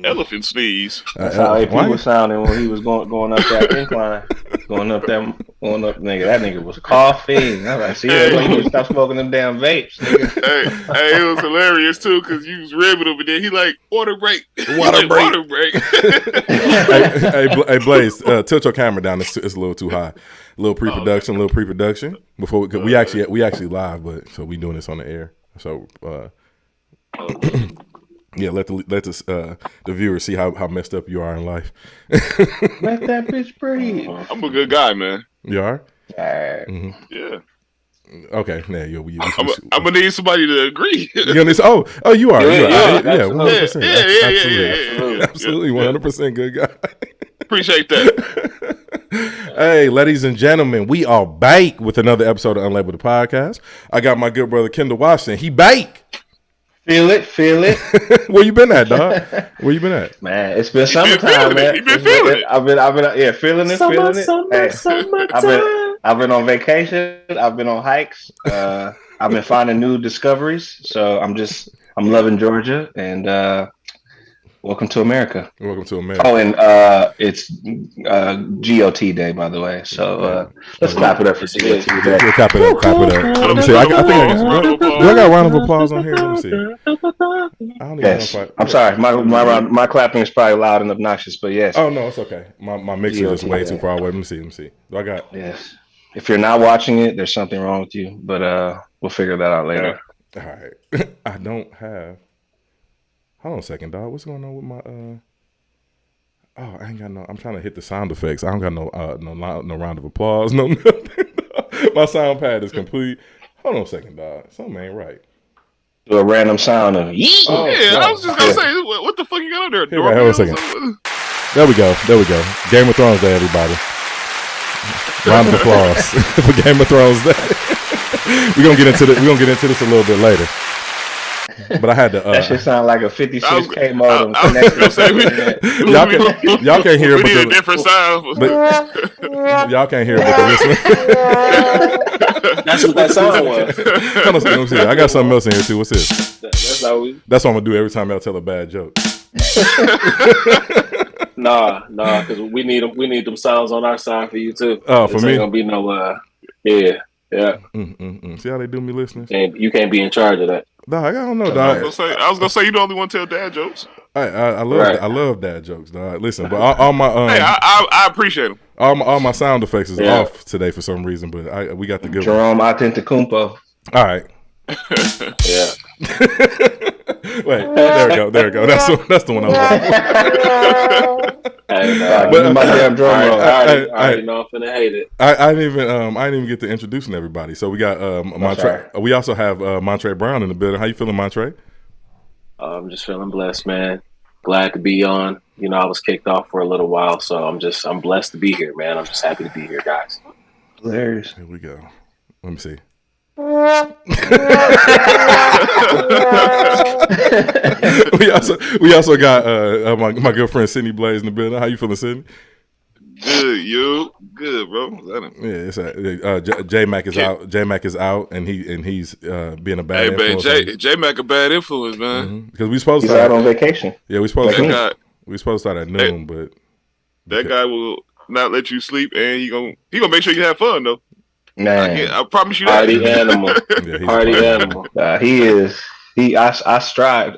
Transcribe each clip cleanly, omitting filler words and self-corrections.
Elephant sneeze. That's how AP was sounding when he was going up that incline. Going up, nigga. That nigga was coughing. I was like, see, you need to stop smoking them damn vapes, nigga. Hey, it was hilarious too because you was ribbing him, and then he like water break. Water break. hey, Blaze, tilt your camera down. It's a little too high. A little pre-production. Before we actually live, but so we doing this on the air. So. Yeah, let the viewers see how messed up you are in life. Let that bitch breathe. I'm a good guy, man. You are? Mm-hmm. Yeah. Okay, yeah. I'm gonna need somebody to agree. Oh, you are. Yeah, 100%. Yeah. Absolutely, 100% good guy. Appreciate that. Hey, ladies and gentlemen, we are back with another episode of Unlabeled Podcast. I got my good brother Kendall Washington. He back. Feel it. Where you been at, dog? Where you been at? Man, it's been summertime, man. You been feeling it. I've been feeling it. Summertime. I've been on vacation. I've been on hikes. I've been finding new discoveries. So I'm loving Georgia, and welcome to America. Welcome to America. Oh, and it's GOT Day, by the way. So let's clap it up for GOT Day. We'll clap it up. Let me see. I think do I got a round of applause on here? Let me see. I don't even know if I'm sorry. My clapping is probably loud and obnoxious, but yes. Oh no, it's okay. My mixer is way too far away. Let me see. Do I got? Yes. If you're not watching it, there's something wrong with you. But we'll figure that out later. All right. I don't have. Hold on a second, dog. What's going on with my Oh, I ain't got no. I'm trying to hit the sound effects. I don't got no round of applause, no nothing. My sound pad is complete. Hold on a second, dog. Something ain't right. Do a random sound of yeet. Oh, yeah, I was just gonna say, what the fuck you got on there? Hold on a second. There we go. Game of Thrones Day, everybody. Round of applause for Game of Thrones Day. We're gonna get into this a little bit later. But I had to. That shit sound like a 56K modem. Y'all can't hear it. We need a different sound. But y'all can't hear it, but the listener. That's what that sound was. Let me see. I got something else in here too. What's this? That's what I'm gonna do every time y'all tell a bad joke. Nah, because we need them sounds on our side for you too. Oh, for me, ain't gonna be no. Yeah. See how they do me, listeners? You can't be in charge of that. Dog, I don't know, dog. I was gonna say you're the only one to tell dad jokes. I love dad jokes, dog. Listen, but all my hey, I appreciate them. All my sound effects is off today for some reason, but we got the good Jerome Atentacumpo. All right. Yeah. Wait, there we go. That's the one I was looking for. But my damn drum roll. I already know I'm finna hate it. I didn't even get to introducing everybody. So we got Montre. We also have Montre Brown in the building. How you feeling, Montre? I'm just feeling blessed, man. Glad to be on. You know, I was kicked off for a little while, so I'm blessed to be here, man. I'm just happy to be here, guys. Hilarious. Here we go. Let me see. we also got my good friend Sydney Blaze in the building. How you feeling, Sydney? Good, you good, bro? Yeah, it's J Mac is out. J Mac is out, and he's being a bad influence. Hey man, J Mac a bad influence, man. Because we supposed to start on vacation. Yeah, we supposed to start at noon, but that guy will not let you sleep, and he gonna make sure you have fun though. Man, I promise you that. Party animal. Party animal. He is. I strive.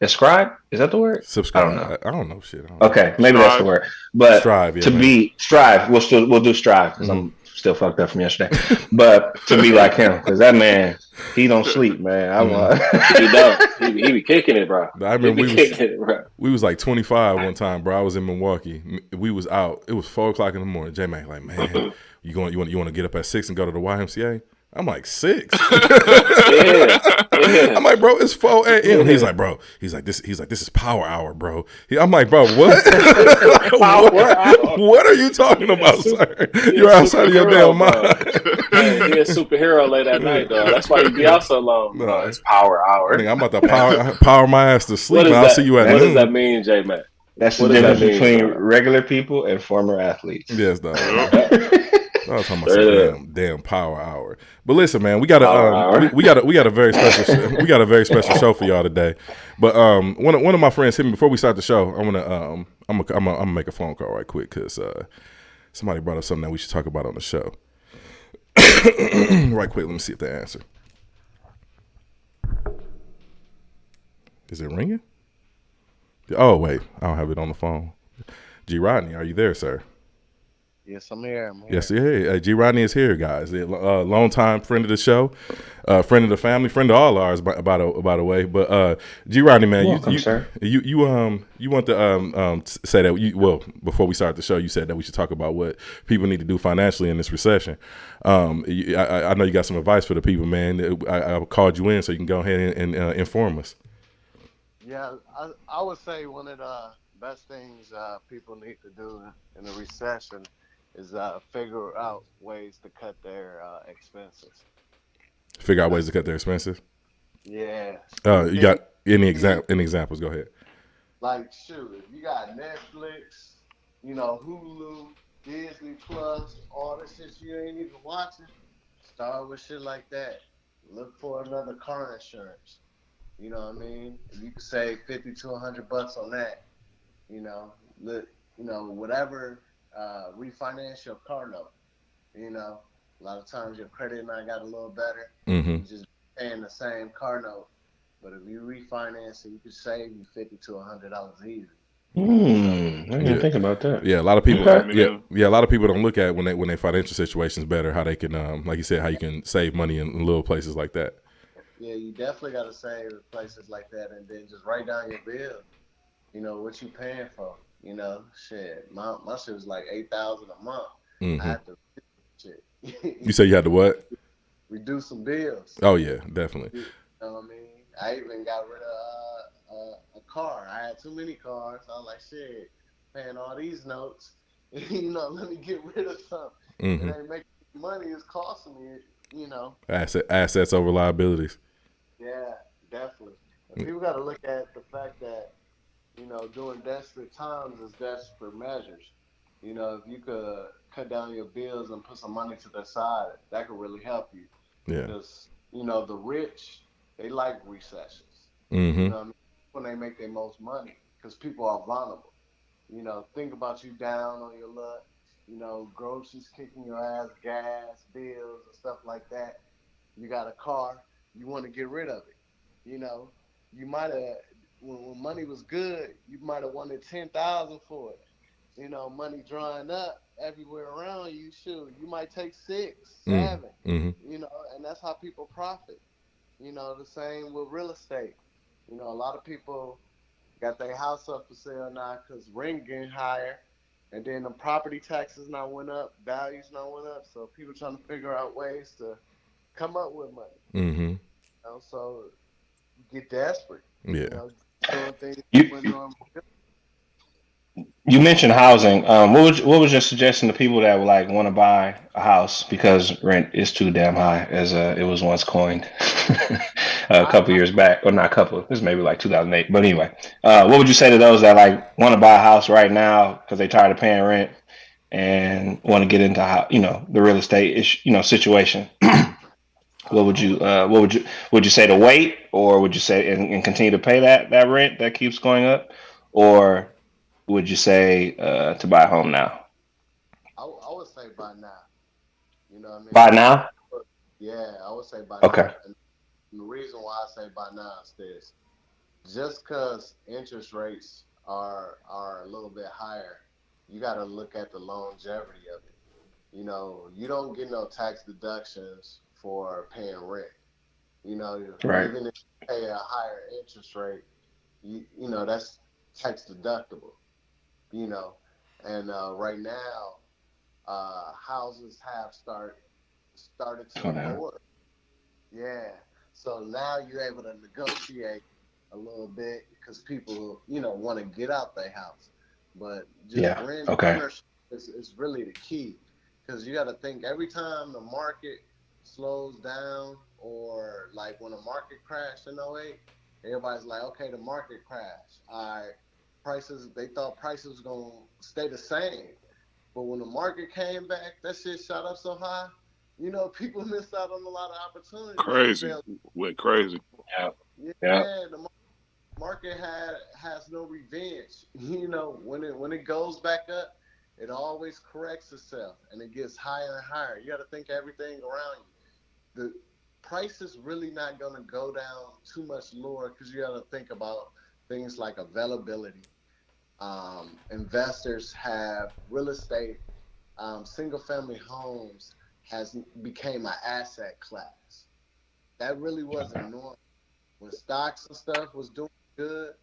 Ascribe? Is that the word? Subscribe. I don't know. I don't know shit. I don't know. Okay, maybe that's the Strive. word. But Strive, yeah, to maybe. be strive, we'll do strive because I'm still fucked up from yesterday. But to be like him, because that man, he don't sleep, man. I want. He don't. He be kicking it, bro. I He remember be kicking it, bro. we was like 25 one time, bro. I was in Milwaukee. We was out. It was 4:00 in the morning. J Mac like, man, you want to get up at 6 and go to the YMCA? I'm like 6. Yeah. I'm like, bro, it's 4 a.m. He's like, bro. He's like, this is power hour, bro. I'm like, bro, what? What are you talking about, sir? You're outside of your damn mind. Hey, he a superhero late at night, though. That's why he be out so long. No. Bro. It's power hour. I'm about to power my ass to sleep. What And does I'll that, see you at what noon. does that mean, J Mac? That's the What does that difference mean, between bro? regular people and former athletes. Yes, dog. Yep. I was talking about some damn power hour. But listen, man, we got Hour. we got a very special we got a very special show for y'all today. But one of my friends hit me before we start the show. I'm gonna make a phone call right quick because somebody brought up something that we should talk about on the show. Right quick, let me see if they answer. Is it ringing? Oh wait, I don't have it on the phone. G. Rodney, are you there, sir? Yes, I'm here. Yes, yeah. G. Rodney is here, guys. Long-time friend of the show, friend of the family, friend of all ours, by the way. But G. Rodney, man, Welcome, sir. you want to say that before we start the show, you said that we should talk about what people need to do financially in this recession. I know you got some advice for the people, man. I called you in so you can go ahead and inform us. Yeah, I would say one of the best things people need to do in a recession is figure out ways to cut their expenses. Figure out ways to cut their expenses. Yeah. You got any examples? Go ahead. Like, shoot, if you got Netflix, Hulu, Disney Plus, all the shit you ain't even watching, start with shit like that. Look for another car insurance. You know what I mean? If you could save $50 to $100 on that, whatever, refinance your car note. A lot of times your credit might got a little better. Mm-hmm. You just paying the same car note, but if you refinance it, you could save you $50 to $100 easy. I didn't think about that. Yeah, a lot of people. Okay. A lot of people don't look at when their financial situation is better, how they can, like you said, how you can save money in little places like that. Yeah, you definitely got to save at places like that, and then just write down your bill. What you paying for? Shit. My shit was like $8,000 a month. Mm-hmm. I had to shit. You say you had to what? Reduce some bills. Oh yeah, definitely. You know what I mean? I even got rid of a car. I had too many cars. I was like, shit, paying all these notes. Let me get rid of some. Mm-hmm. It ain't making money. It's costing me. Assets over liabilities. Yeah, definitely. And people got to look at the fact that, during desperate times is desperate measures. If you could cut down your bills and put some money to the side, that could really help you. Yeah. Because, the rich, they like recessions. Mm-hmm. When they make their most money, because people are vulnerable. Think about you down on your luck. Groceries kicking your ass, gas, bills, and stuff like that. You got a car, you want to get rid of it. You might have, when money was good, you might have wanted $10,000 for it. Money drying up everywhere around you. Shoot, you might take 6, 7. Mm-hmm. And that's how people profit. The same with real estate. A lot of people got their house up for sale now because rent getting higher. And then the property taxes now went up, values now went up. So people trying to figure out ways to come up with money. Mm-hmm. So you get desperate. Yeah. Doing things You mentioned housing. What was your suggestion to people that would want to buy a house because rent is too damn high, as it was once coined a couple years back, or not a couple. This is maybe like 2008. But anyway, what would you say to those that want to buy a house right now because they tired of paying rent and want to get into the real estate situation? Would you say to wait, or would you say and continue to pay that rent that keeps going up, or would you say to buy a home now? I would say by now. You know what I mean? Buy now? Yeah, I would say by Okay. now. And the reason why I say by now is this. just because interest rates are a little bit higher, you got to look at the longevity of it. You know, you don't get no tax deductions for paying rent. You know, Right. even if you pay a higher interest rate, you know that's tax deductible. You know, and right now, houses have started to Oh, no. lower. Yeah. So now you're able to negotiate a little bit because people, want to get out their house. But just Yeah. rent Okay. ownership is really the key because you got to think every time the market slows down or like when the market crashed in '08, everybody's like, okay, the market crashed. All right, they thought prices was going to stay the same. But when the market came back, that shit shot up so high. People missed out on a lot of opportunities because Crazy. they're Went crazy. Yeah. Yeah. yeah, the market has no revenge. When it goes back up, it always corrects itself and it gets higher and higher. You got to think everything around you. The price is really not going to go down too much lower because you got to think about things like availability. Investors have real estate, single family homes has became an asset class. That really wasn't normal. When stocks and stuff was doing good,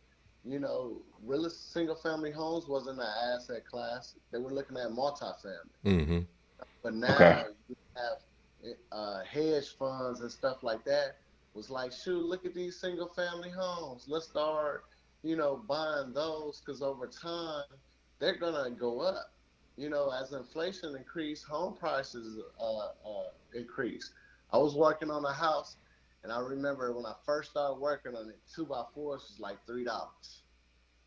single family homes wasn't an asset class. They were looking at multifamily. Mm-hmm. But Okay. now you have hedge funds and stuff like that was like, shoot, look at these single family homes. Let's start, buying those because over time they're gonna go up. As inflation increased, home prices increased. I was working on a house, and I remember when I first started working on it, 2x4s was like $3.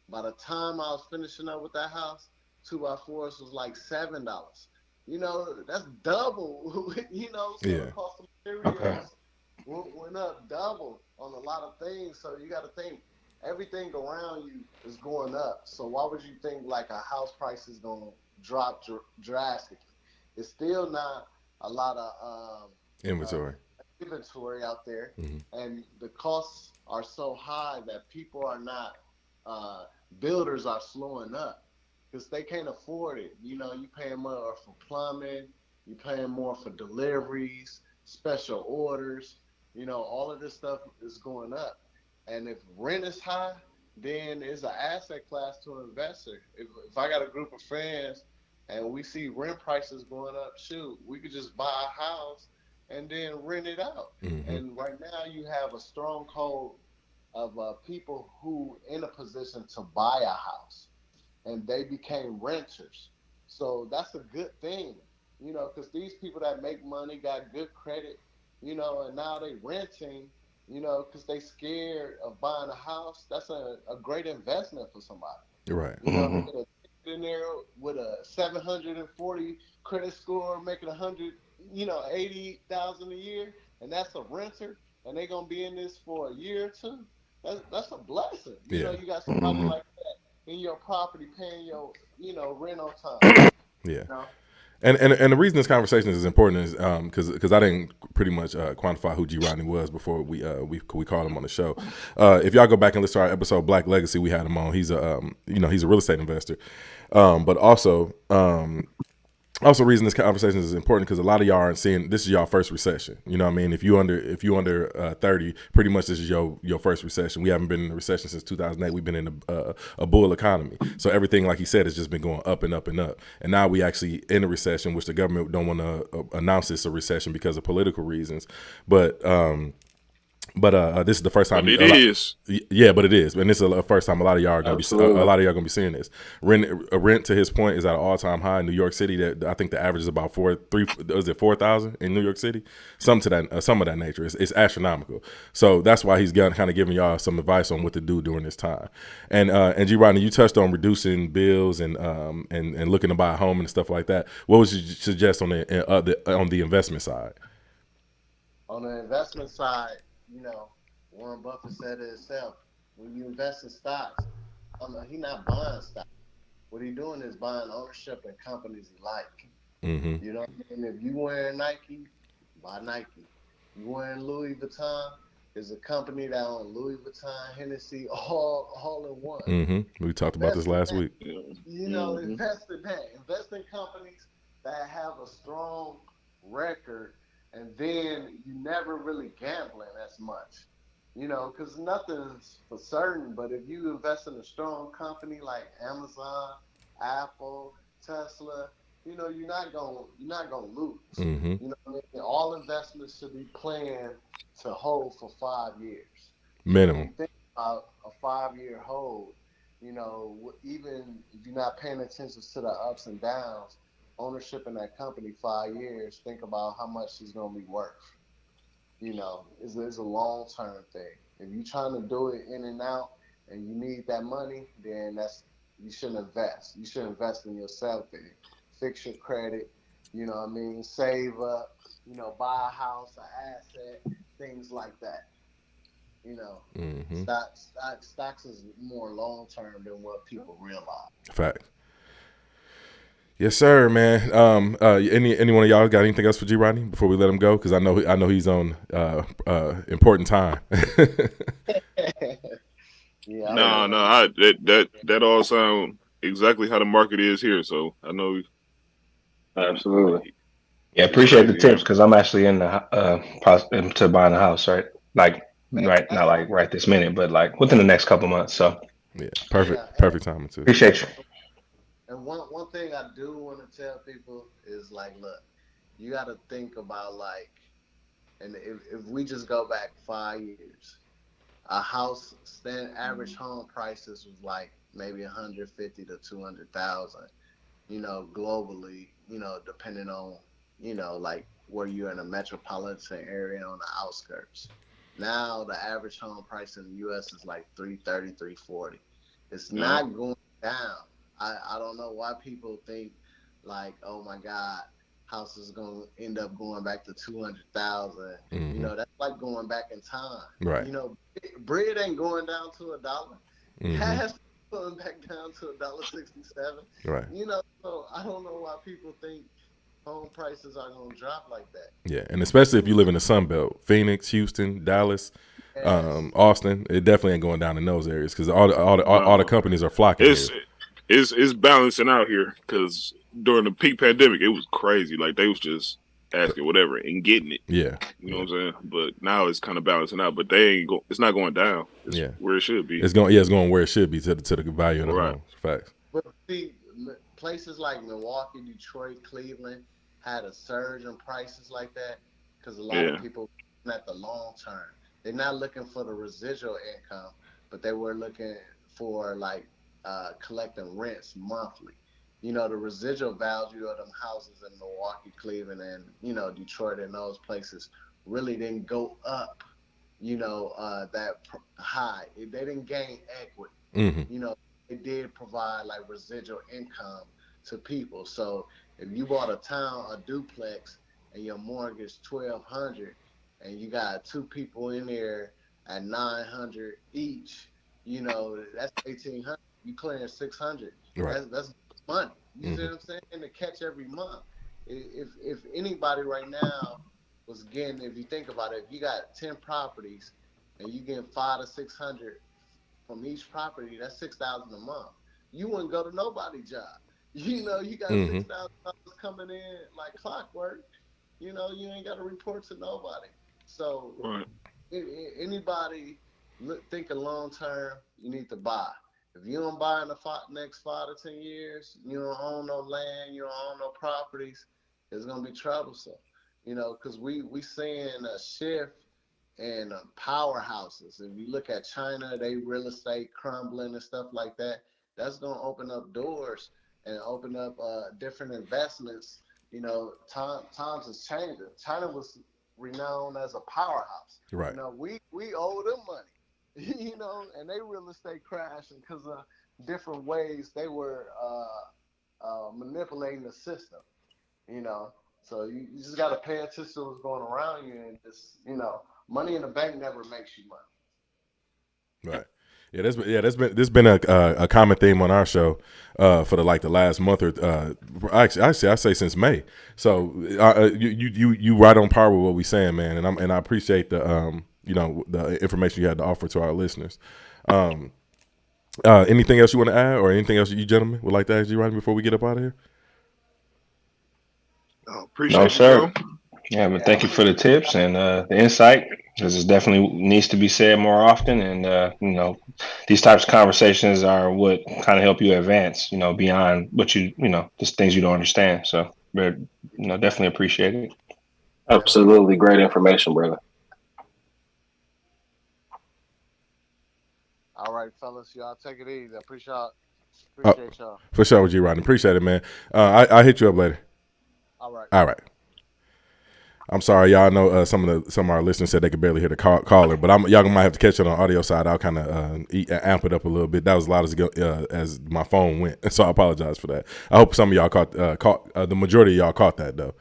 By the time I was finishing up with that house, 2x4s was like $7. That's double. So the Yeah. cost of Okay. materials went up double on a lot of things. So you got to think everything around you is going up. So why would you think like a house price is going to drop drastically? It's still not a lot of Inventory. inventory out there, Mm-hmm. and the costs are so high that people are not uh, builders are slowing up because they can't afford it. You paying more for plumbing, you paying more for deliveries, special orders. All of this stuff is going up, and if rent is high, then it's an asset class to an investor. If I got a group of friends and we see rent prices going up, shoot, we could just buy a house and then rent it out. Mm-hmm. And right now, you have a strong code of people who in a position to buy a house, and they became renters. So that's a good thing, because these people that make money got good credit, and now they renting, because they scared of buying a house. That's a great investment for somebody. Right. They Mm-hmm. get a ticket in there with a 740 credit score, making 80,000 a year, and that's a renter, and they're gonna be in this for a year or two. That's a blessing. Yeah. You got somebody Mm-hmm. like that in your property paying your rent on time. Yeah. You know? And the reason this conversation is important is because I didn't pretty much quantify who G Rodney was before we called him on the show. If y'all go back and listen to our episode Black Legacy, we had him on. He's a he's a real estate investor, but also reason this conversation is important because a lot of y'all aren't seeing this is y'all first recession. You know what I mean? If you under 30, pretty much this is your first recession. We haven't been in a recession since 2008. We've been in a bull economy. So everything, like he said, has just been going up and up and up. And now we actually in a recession, which the government don't want to announce it's a recession because of political reasons. But this is the first time. But it is. Yeah, but it is, and this is the first time a lot of y'all are gonna Absolutely. a lot of y'all gonna be seeing this. Rent to his point is at an all time high in New York City. That I think the average is about 4,000 in New York City, some of that nature. It's astronomical. So that's why he's kind of giving y'all some advice on what to do during this time. And G Rodney, you touched on reducing bills and looking to buy a home and stuff like that. What would you suggest on the investment side? On the investment side, Warren Buffett said it himself. When you invest in stocks, he's not buying stocks. What he's doing is buying ownership in companies he like. Mm-hmm. You know what I mean? If you wearing Nike, buy Nike. You wearing Louis Vuitton, is a company that own Louis Vuitton, Hennessy, all in one. Mm-hmm. We talked about this last week. You know, invest in that. Invest in companies that have a strong record, and then you never really gambling as much. You know, because nothing's for certain. But if you invest in a strong company like Amazon, Apple, Tesla, you know, you're not gonna lose. Mm-hmm. You know what I mean? All investments should be planned to hold for 5 years. Minimum. When you think about a 5-year hold, you know, even if you're not paying attention to the ups and downs, ownership in that company 5 years, think about how much it's gonna be worth. You know, it's a long term thing. If you're trying to do it in and out and you need that money, then you shouldn't invest. You should invest in yourself and fix your credit, you know what I mean, save up, you know, buy a house, an asset, things like that. You know, Mm-hmm. stocks is more long term than what people realize. Fact. Yes, sir, man. Any one of y'all got anything else for G Rodney before we let him go? Because I know he's on important time. Yeah. No, that all sound exactly how the market is here. So I know. Absolutely. Yeah, appreciate the tips because I'm actually in the to buying a house, right? Like right, not like right this minute, but like within the next couple months. So Yeah, perfect timing too. appreciate you. And one thing I do want to tell people is like, look, you got to think about like, and if we just go back 5 years, a house average home prices was like maybe 150 to 200,000. You know, globally, you know, depending on, you know, like where you're in a metropolitan area on the outskirts. Now the average home price in the U.S. is like 330, 340. It's not going down. I don't know why people think like, oh my God, house is going to end up going back to 200,000. Mm-hmm. You know, that's like going back in time. Right. You know, bread ain't going down to $1. Mm-hmm. Gas is going back down to $1.67. Right. You know, so I don't know why people think home prices are going to drop like that. Yeah, and especially if you live in the Sun Belt, Phoenix, Houston, Dallas, Yes. Austin, it definitely ain't going down in those areas because all the companies are flocking here. It's balancing out here because during the peak pandemic, it was crazy. Like they was just asking whatever and getting it. Yeah, you know what I'm saying. But now it's kind of balancing out. But it's not going down. It's where it should be. It's going where it should be to the value of the home. Facts. But see, places like Milwaukee, Detroit, Cleveland had a surge in prices like that because a lot of people at the long term. They're not looking for the residual income, but they were looking for like collecting rents monthly. You know, the residual value of them houses in Milwaukee, Cleveland, and, you know, Detroit and those places really didn't go up, you know, that high. They didn't gain equity. Mm-hmm. You know, it did provide like residual income to people. So if you bought a duplex, and your mortgage $1,200, and you got two people in there at $900 each, you know, that's $1,800. You clearing $600. Right. That's money. You see what I'm saying? To catch every month. If anybody right now was getting, if you think about it, if you got 10 properties and you get 500 to 600 from each property, that's $6,000 a month. You wouldn't go to nobody's job. You know, you got $6,000 coming in like clockwork. You know, you ain't got to report to nobody. So anybody thinking long term, you need to buy. If you don't buy in the next 5 to 10 years, you don't own no land, you don't own no properties, it's gonna be troublesome. You know, because we seeing a shift in powerhouses. If you look at China, they real estate crumbling and stuff like that. That's gonna open up doors and open up different investments. You know, times is changing. China was renowned as a powerhouse. Right. You know, we owe them money. You know, and they real estate crashing because of different ways they were manipulating the system. You know, so you just got to pay attention to what's going around you, and just, you know, money in the bank never makes you money. Right. Yeah, this been a common theme on our show for the last month or actually I say since May. So you right on par with what we saying, man, and I appreciate the the information you had to offer to our listeners. Anything else you want to add, or anything else you gentlemen would like to ask G Rodney before we get up out of here? Appreciate No, you, sir. bro. Yeah, but thank you for the tips and the insight. This definitely needs to be said more often, and these types of conversations are what kind of help you advance, beyond what just things you don't understand. So, definitely appreciate it. Absolutely great information, brother. All right, fellas, y'all take it easy. Appreciate y'all. For sure, G Rodney. Appreciate it, man. I'll hit you up later. All right. All right. I'm sorry, y'all. I know some of our listeners said they could barely hear the caller, but y'all might have to catch it on audio side. I'll kind of amp it up a little bit. That was as loud as my phone went, so I apologize for that. I hope some of y'all caught the majority of y'all caught that though.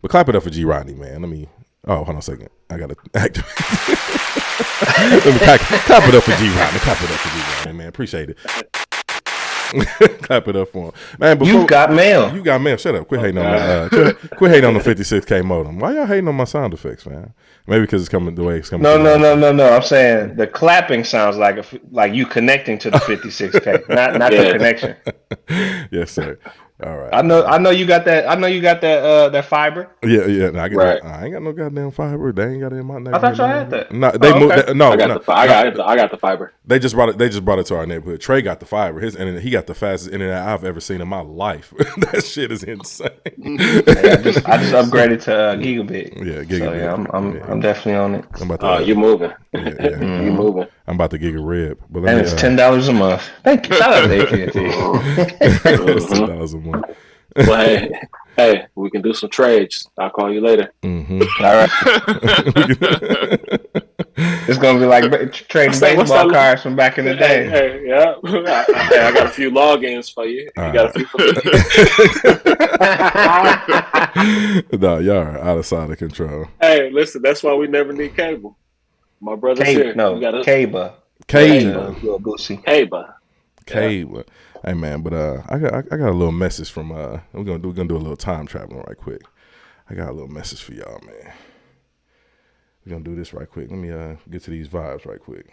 But clap it up for G Rodney, man. Hold on a second. I gotta activate. Let me clap it up for G Rodney. Clap it up for G Rodney, man. Appreciate it. Clap it up for him, man. You got mail. You got mail. Shut up. Quit hating on the quit hating on the 56K modem. Why y'all hating on my sound effects, man? Maybe because it's coming the way it's coming. No. I'm saying the clapping sounds like you connecting to the 56K, not the connection. Yes, sir. All right. I know you got that. I know you got that fiber. Yeah. No, I ain't got no goddamn fiber. They ain't got it in my neighborhood. I thought y'all had that. No, they moved. Okay. I got the fiber. They just brought it to our neighborhood. Trey got the fiber. His internet, he got the fastest internet I've ever seen in my life. That shit is insane. I just upgraded to gigabit. Yeah, gigabit. So I'm definitely on it. I'm about to. You moving? Yeah. You moving? I'm about to gig a rib. But and it's $10 a month. Thank you. Shout out to AT&T. It's $10 a month. Well, hey, we can do some trades. I'll call you later. Mm-hmm. All right. It's gonna be like trading baseball cards from back in the day. Hey, yeah. I got a few logins for you. You got a few for me. No, y'all are out of control. Hey, listen, that's why we never need cable. My brother's here. No, Cable. Cable. Hey man, but I got a little message from we're gonna do a little time traveling right quick. I got a little message for y'all, man. We're gonna do this right quick. Let me get to these vibes right quick.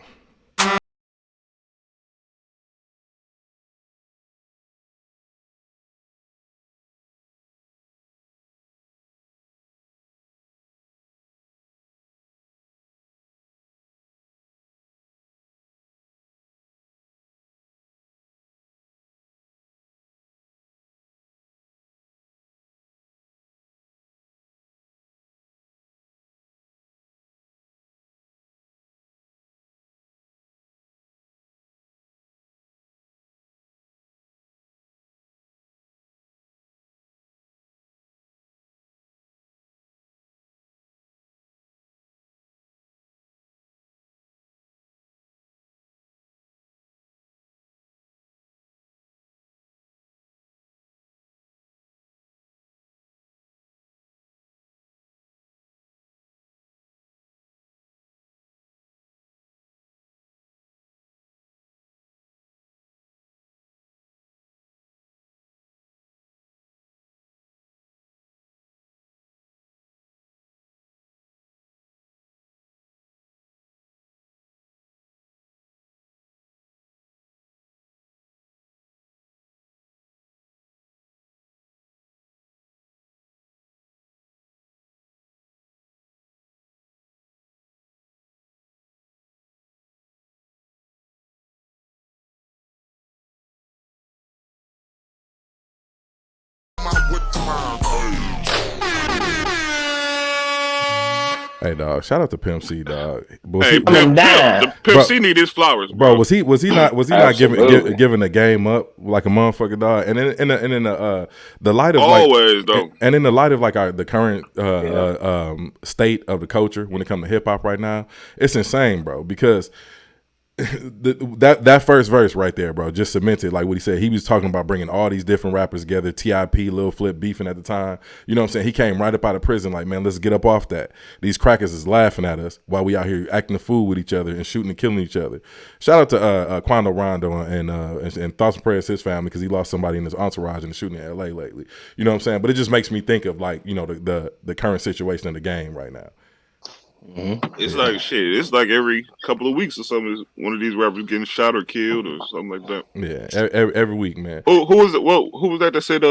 Hey dog, shout out to Pimp C, dog. Pimp C need his flowers, bro. Was he not giving the game up like a motherfucker, dog? And in the light of always though, and in the light of like the current state of the culture when it comes to hip hop right now, it's insane, bro. Because that first verse right there, bro, just cemented like what he said. He was talking about bringing all these different rappers together. T.I.P., Lil Flip beefing at the time. You know what I'm saying? He came right up out of prison like, man, let's get up off that. These crackers is laughing at us while we out here acting a fool with each other and shooting and killing each other. Shout out to Quando Rondo and thoughts and prayers to his family because he lost somebody in his entourage in the shooting in L.A. lately. You know what I'm saying? But it just makes me think of like, you know, the current situation in the game right now. It's like shit. It's like every couple of weeks or something, one of these rappers getting shot or killed or something like that. Yeah, every week, man. Who was it? Well, who was that said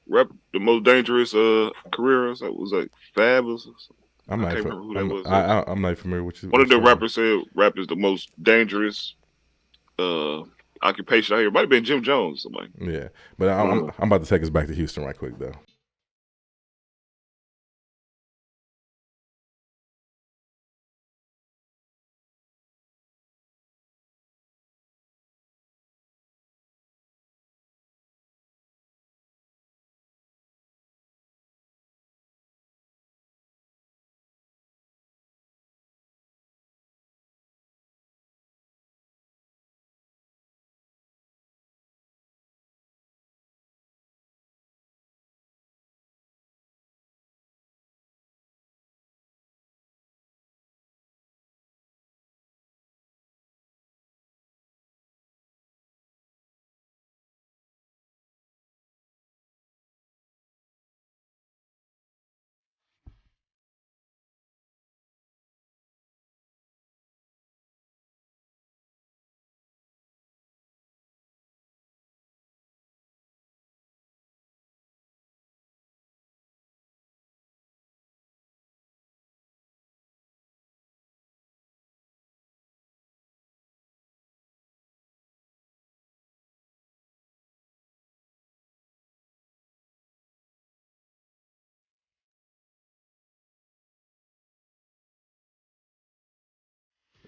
rap the most dangerous career? So it was like Fab or something. I can't remember who that was. I'm not familiar with you. One of the rappers said rap is the most dangerous occupation out here. It might have been Jim Jones. Somebody. Yeah, but I'm about to take us back to Houston right quick though.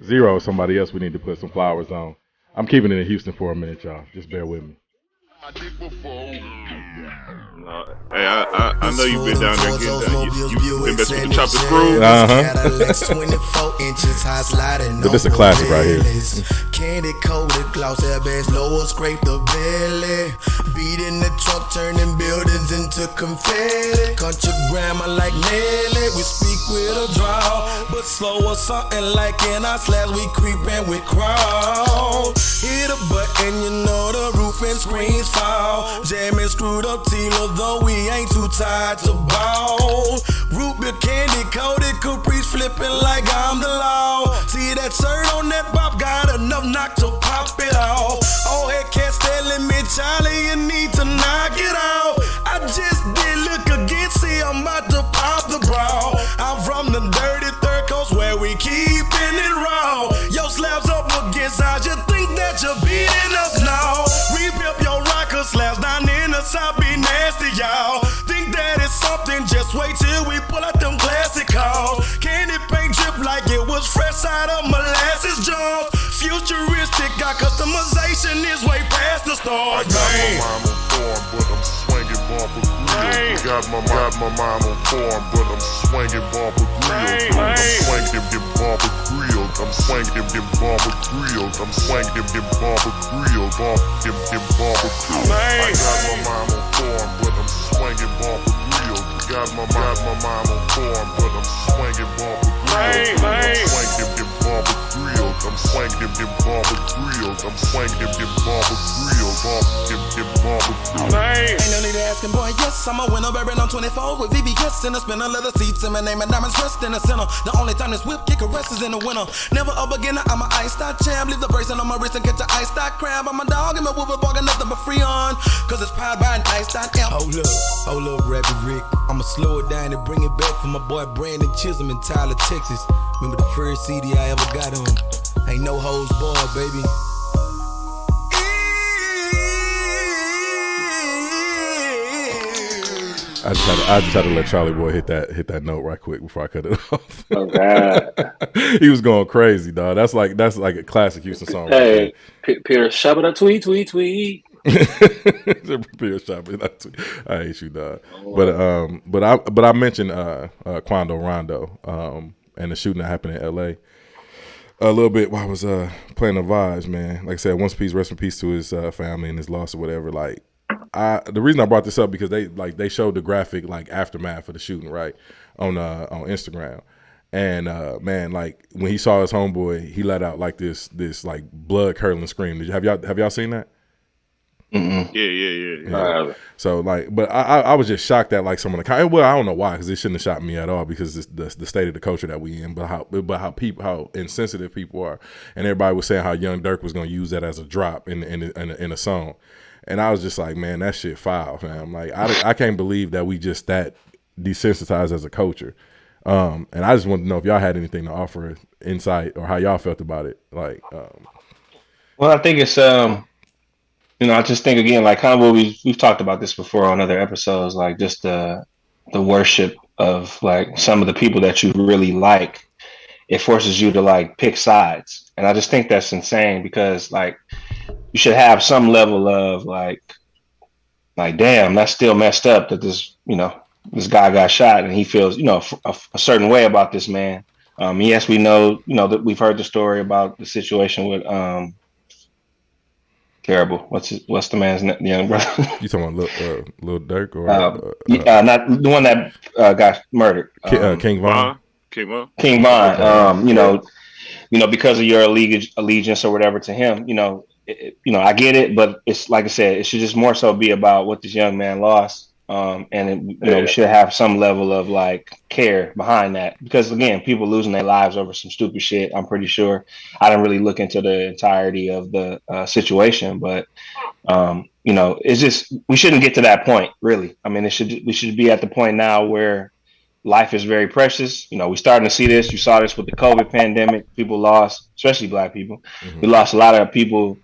Zero is somebody else we need to put some flowers on. I'm keeping it in Houston for a minute, y'all. Just bear with me. Hey, I know you've been down there getting down. You been messing with the chopper screw. But this is a classic right here. Candy coated gloss airbags, lower scrape the belly. Beat in the trunk, turning buildings into confetti. Country grammar like Nelly, we speak with a draw. But slow or something like in our slabs, we creepin' with crawl. Hit a button, you know the roof and screens fall. Jamming screwed up Tila, though we ain't too tired to ball. Root beer candy coated, Caprice flipping like I'm the law. See that shirt on that bop, got enough knock to pop it off. Old head cats telling me, Charlie, you need to knock it off. I just did look again, see I'm about to pop the bra. I'm from the dirty third coast where we keepin' it raw. Yo, slabs up against us, you think that you're beating us now. Repip your rocker slabs down in the south, be nasty, y'all. Think that it's something, just wait till we pull out them classic calls. Candy paint drip like it was fresh out of molasses jars. Futuristic, got customization is way past the stars. I got my mind on form, but I'm swinging bumper grills. Got my mind on form, but I'm swinging bumper grills. I'm swinging them bumper grills. I'm swinging them bumper grills. I'm swinging them bumper grills. Them bumper grills. I got my mind on form, but I'm swinging bumper grills. Got my mind on form, but I'm swinging bumper grills. I'm swinging them bumper grills. I'm swinging them bumper grills. I'm swinging them bumper grills. Them bumper grills. Ain't no need to asking, boy, yes, I'm a winner, bearing on 24 with VVS in a spinner, leather seats in my name and diamonds rest in the center. The only time this whip kick a rest is in the winter. Never a beginner, I'm a iced out champ. Leave the bracelet on my wrist and catch an iced out crab. I'm a dog and my whoop bargain, nothing but free on. Cause it's powered by an iced out amp. Hold up, Rappy Rick. I'ma slow it down and bring it back for my boy Brandon Chisholm in Tyler, Texas. Remember the first CD I ever got on? Ain't no hoes barred, baby. I just had to let Charlie Boy hit that note right quick before I cut it off. Oh God, he was going crazy, dog. That's like a classic Houston song. Hey, right Pierre, shabba tweet. Pierre Shabba, I hate you, dog. But I mentioned Quando Rondo and the shooting that happened in L.A. a little bit while I was playing the vibes, man. Like I said, rest in peace to his family and his loss or whatever. Like, the reason I brought this up because they showed the graphic like aftermath of the shooting, right, on Instagram. And man, like when he saw his homeboy, he let out like this like blood curdling scream. Have y'all seen that? Mm-mm. Yeah. So like, but I was just shocked at like some of the. Well, I don't know why, because it shouldn't have shocked me at all, because it's the state of the culture that we in, but how insensitive people are, and everybody was saying how Young Dirk was going to use that as a drop in a song, and I was just like, man, that shit foul, fam. Like I can't believe that we just that desensitized as a culture. And I just wanted to know if y'all had anything to offer insight or how y'all felt about it. Like, well, I think it's I just think again, like kind of what we've talked about this before on other episodes, like just the worship of like some of the people that you really like. It forces you to like pick sides, and I just think that's insane, because like you should have some level of like damn, that's still messed up that this guy got shot and he feels a certain way about this man. Yes, we know that we've heard the story about the situation with terrible. What's the man's name? The young brother. You talking about Lil Durk or not the one that got murdered? King Von. King Von. King Von. Because of your allegiance or whatever to him. I get it, but it's like I said, it should just more so be about what this young man lost. We should have some level of like care behind that, because again, people losing their lives over some stupid shit. I'm pretty sure. I didn't really look into the entirety of the situation, but it's just, we shouldn't get to that point, really. I mean, we should be at the point now where life is very precious. We're starting to see this. You saw this with the COVID pandemic. People lost, especially Black people. Mm-hmm. We lost a lot of people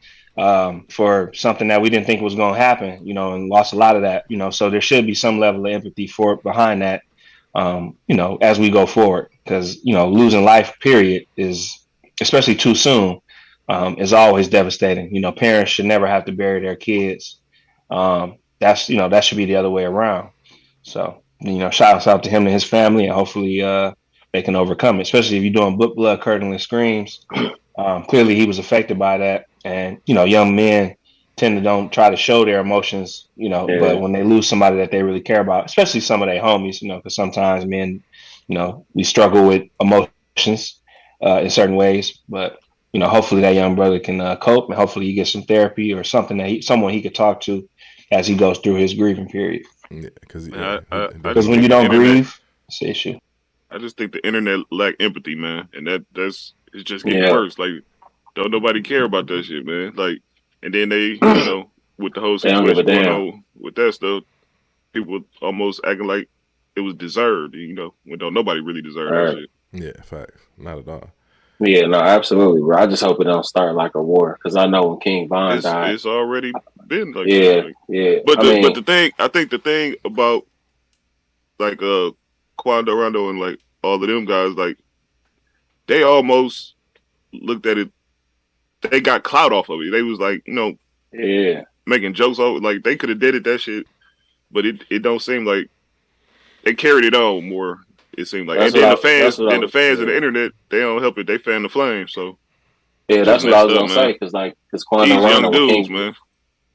for something that we didn't think was going to happen, and lost a lot of that, so there should be some level of empathy behind that, as we go forward, because, losing life period is, especially too soon, is always devastating. Parents should never have to bury their kids. That should be the other way around. So, shout out to him and his family, and hopefully they can overcome it, especially if you're doing blood curdling screams. Clearly he was affected by that. And, young men tend to don't try to show their emotions, but when they lose somebody that they really care about, especially some of their homies, because sometimes men, we struggle with emotions in certain ways, but, hopefully that young brother can cope, and hopefully he gets some therapy or something someone he could talk to as he goes through his grieving period. Yeah, because when you don't grieve, it's an issue. I just think the internet lack empathy, man, and it's just getting worse. Like, don't nobody care about that shit, man. Like, and then they, with the whole situation going on with that stuff, people almost acting like it was deserved, when don't nobody really deserve that shit. Yeah, facts. Not at all. Yeah, no, absolutely, bro. I just hope it don't start like a war, because I know when King Von died, it's already been like yeah. But the thing about like Quando Rondo and like all of them guys, like they almost looked at it. They got clout off of it. They was like, making jokes over, like they could have did that shit, but it don't seem like they carried it on more. It seemed like, and then the fans of the internet, they don't help it. They fan the flame. So that's what I was gonna say, because Quando Rondo, young dudes, man.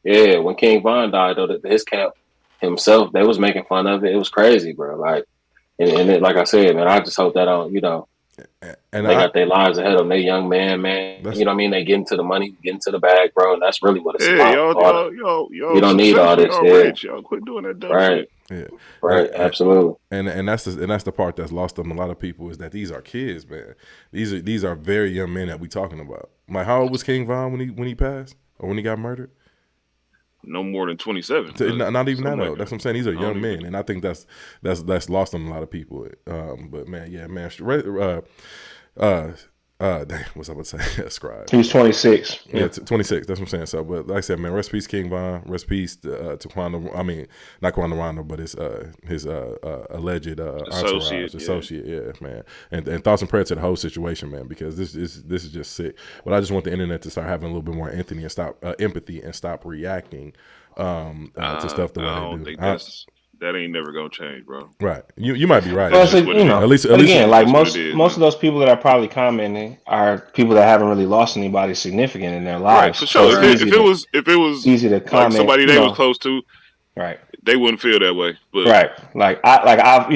Yeah, when King Von died, though, his camp himself, they was making fun of it. It was crazy, bro. Like, and it, like I said, man, I just hope that and they got their lives ahead of them. They young man. You know what I mean? They get into the money, get into the bag, bro. And that's really what it's about. Y'all, you don't need all this. Rich. Y'all quit doing that dumb shit. Yeah. Right. Absolutely. And that's the part that's lost on a lot of people, is that these are kids, man. These are very young men that we talking about. Like, how old was King Von when he passed, or when he got murdered? No more than 27. Not even that old. That's what I'm saying. These are young men, and I think that's lost on a lot of people. But man, yeah, man. Dang, what's I about to say? Scribe. He was 26. Yeah, 26. That's what I'm saying. So, but like I said, man, rest peace, King Von. Rest peace to Quando. I mean, not Quando Rondo, but his alleged associate. Yeah, man. And thoughts and prayers to the whole situation, man, because this is just sick. But I just want the internet to start having a little bit more empathy and stop reacting to stuff the way they do. That ain't never gonna change, bro. Right. You might be right. Well, at least again, like most of those people that are probably commenting are people that haven't really lost anybody significant in their lives. Right, for sure. So if it was easy to comment, like somebody they was close to, right, they wouldn't feel that way. But right, I've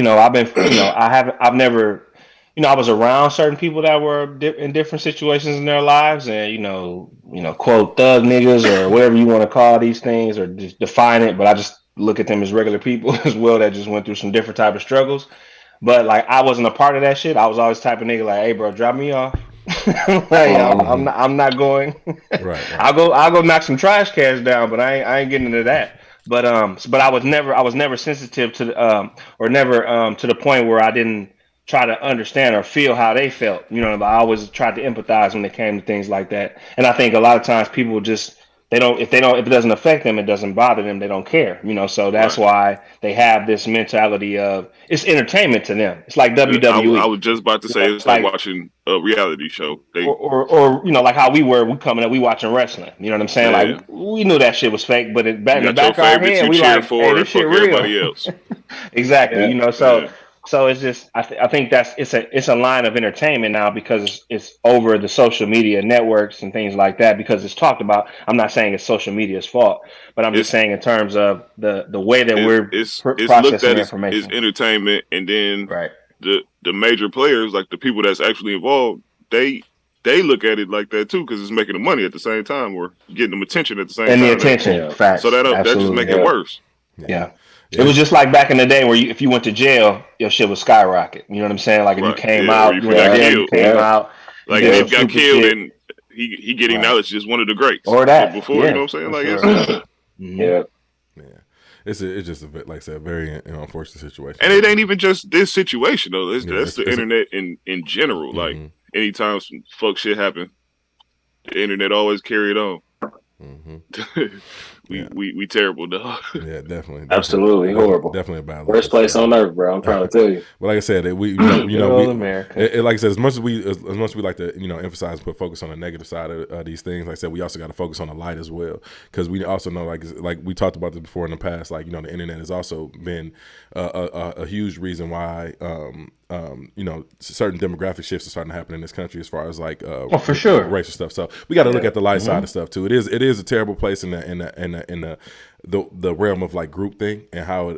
never I was around certain people that were in different situations in their lives, and quote thug niggas or whatever you want to call these things, or just define it. But I just look at them as regular people as well that just went through some different type of struggles. But like I wasn't a part of that shit. I was always the type of nigga like, hey, bro, drop me off. Like, I'm not going. Right. I'll go knock some trash cans down, but I ain't getting into that. But I was never sensitive to or never to the point where I didn't try to understand or feel how they felt. I always tried to empathize when it came to things like that. And I think a lot of times people just if it doesn't affect them, it doesn't bother them, they don't care. So that's why they have this mentality of it's entertainment to them. It's like WWE. I was just about to say it's like watching a reality show. Or like how we coming up, we watching wrestling. You know what I'm saying? Yeah. Like we knew that shit was fake, but in the back of our head, we cheer like, for hey, this shit real. Everybody else. Exactly. So it's just I think it's a line of entertainment now because it's over the social media networks and things like that because it's talked about. I'm not saying it's social media's fault, but I'm just saying in terms of the way that we're processing information. It's entertainment, and then the major players, like the people that's actually involved, they look at it like that too because it's making them money at the same time or getting them attention at the same time. And the attention, facts. So that just make it worse. Yeah. It was just like back in the day where if you went to jail, your shit was skyrocket. You know what I'm saying? Like if you came out, you came out. Like if you got killed and he getting knowledge is one of the greats. Or that. But before, you know what I'm saying? Like it's It's just like I said, a very unfortunate situation. And it ain't even just this situation though. That's the internet in general. Like anytime some fuck shit happen, the internet always carry it on. We terrible, dog. Yeah, definitely. Absolutely horrible. Definitely a bad. Worst place on earth, bro. I'm trying to tell you. But like I said, we America. Like I said, as much as we like to emphasize and put focus on the negative side of these things, like I said, we also got to focus on the light as well because we also know like we talked about this before in the past. Like the internet has also been a huge reason why certain demographic shifts are starting to happen in this country as far as like for sure racial stuff. So we got to look at the light side of stuff too. It is a terrible place in the realm of like groupthink and how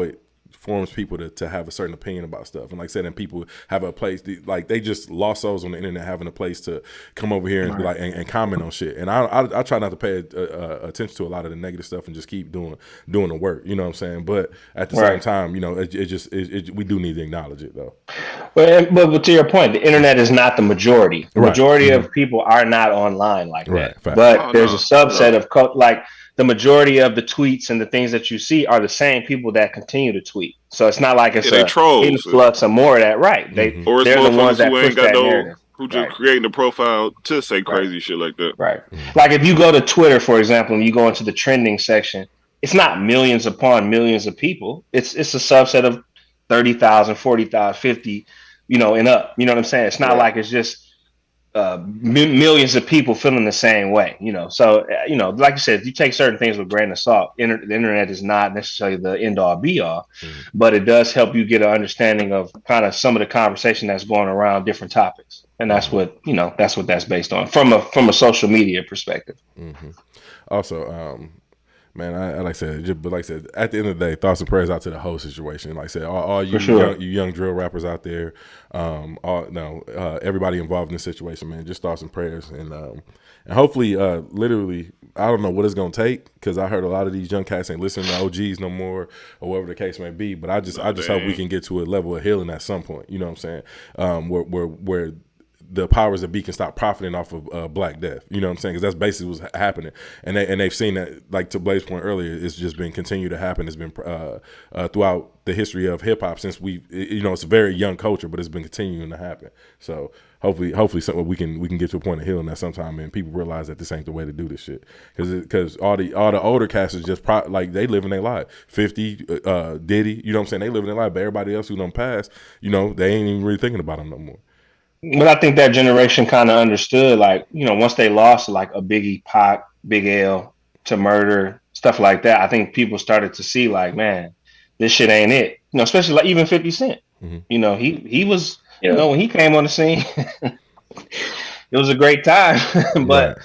it forms people to have a certain opinion about stuff. And like I said, and people have a place like they just lost souls on the internet having a place to come over here and be like and comment on shit. And I try not to pay attention to a lot of the negative stuff and just keep doing the work. You know what I'm saying? But at the same time, we do need to acknowledge it though. Well, but to your point, the internet is not the majority. The majority of people are not online like that. But there's a subset of like the majority of the tweets and the things that you see are the same people that continue to tweet. So it's not like it's an influx of more of that, right? They're the ones that push that narrative. Who just creating a profile to say crazy shit like that. Right. Like if you go to Twitter, for example, and you go into the trending section, it's not millions upon millions of people. It's a subset of 30,000, 40,000, 50, and up. You know what I'm saying? It's not like it's just millions of people feeling the same way, So, like you said, you take certain things with a grain of salt. The internet is not necessarily the end all be all, but it does help you get an understanding of kind of some of the conversation that's going around different topics, and that's what that's based on from a social media perspective. Also, man, I like I said, but like I said, at the end of the day, thoughts and prayers out to the whole situation. Like I said, all you young drill rappers out there, everybody involved in this situation, man, just thoughts and prayers, and hopefully, literally, I don't know what it's gonna take because I heard a lot of these young cats ain't listening to OGs no more, or whatever the case may be. But I just hope we can get to a level of healing at some point. You know what I'm saying? Where the powers that be can stop profiting off of Black Death. You know what I'm saying? Because that's basically what's happening. And they've seen that, like to Blaze's point earlier, it's just been continued to happen. It's been throughout the history of hip hop since it's a very young culture, but it's been continuing to happen. So hopefully something we can get to a point of healing that sometime, and people realize that this ain't the way to do this shit. Because all the older cats is just like they living their life. 50, Diddy, you know what I'm saying? They living their life, but everybody else who done passed, they ain't even really thinking about them no more. But I think that generation kind of understood, like, once they lost like a Biggie, Pac, Big L to murder, stuff like that, I think people started to see like, man, this shit ain't it. Especially like even 50 Cent. He was, when he came on the scene, it was a great time. but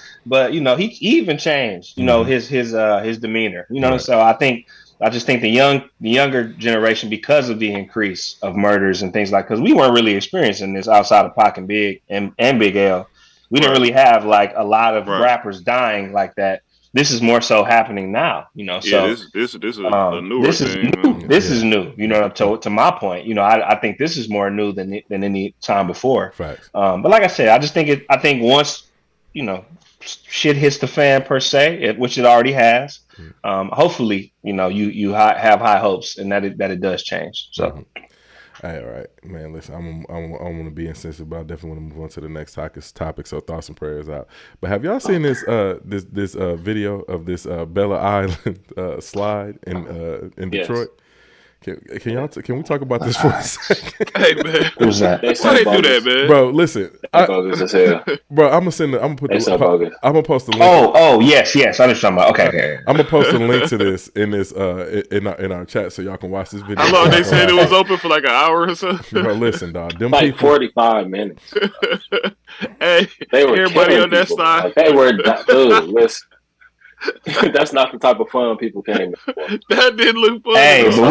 he even changed, his demeanor. So I think I just think the younger generation, because of the increase of murders and things like, because we weren't really experiencing this outside of Pac and Big and Big L. We didn't really have like a lot of rappers dying like that. This is more so happening now, you know. So this is a newer thing. This is new, you know. To my point, you know, I think this is more new than any time before. Facts. But like I said, I just think I think once, you know, shit hits the fan per se, which it already has. Hopefully, you know, you have high hopes and that it does change. So. All right, man. Listen, I'm going to be insensitive, but I definitely want to move on to the next topic. So thoughts and prayers out. But have y'all seen this video of this Bella Island slide in Detroit? Can we talk about this for a second? Hey man, What was that? why they do that, man? Bro, listen, bogus as hell. bro. I'm gonna post the link. Oh, yes. I was talking about. Okay. I'm gonna post a link to this in our chat so y'all can watch this video. How long they said it was open for, like an hour or so? Bro, listen, dog. Them Like people, 45 minutes. Hey, They were everybody on that people. side. Like, they were, dude, listen. That's not the type of fun people came in for. That didn't look fun. Hey, but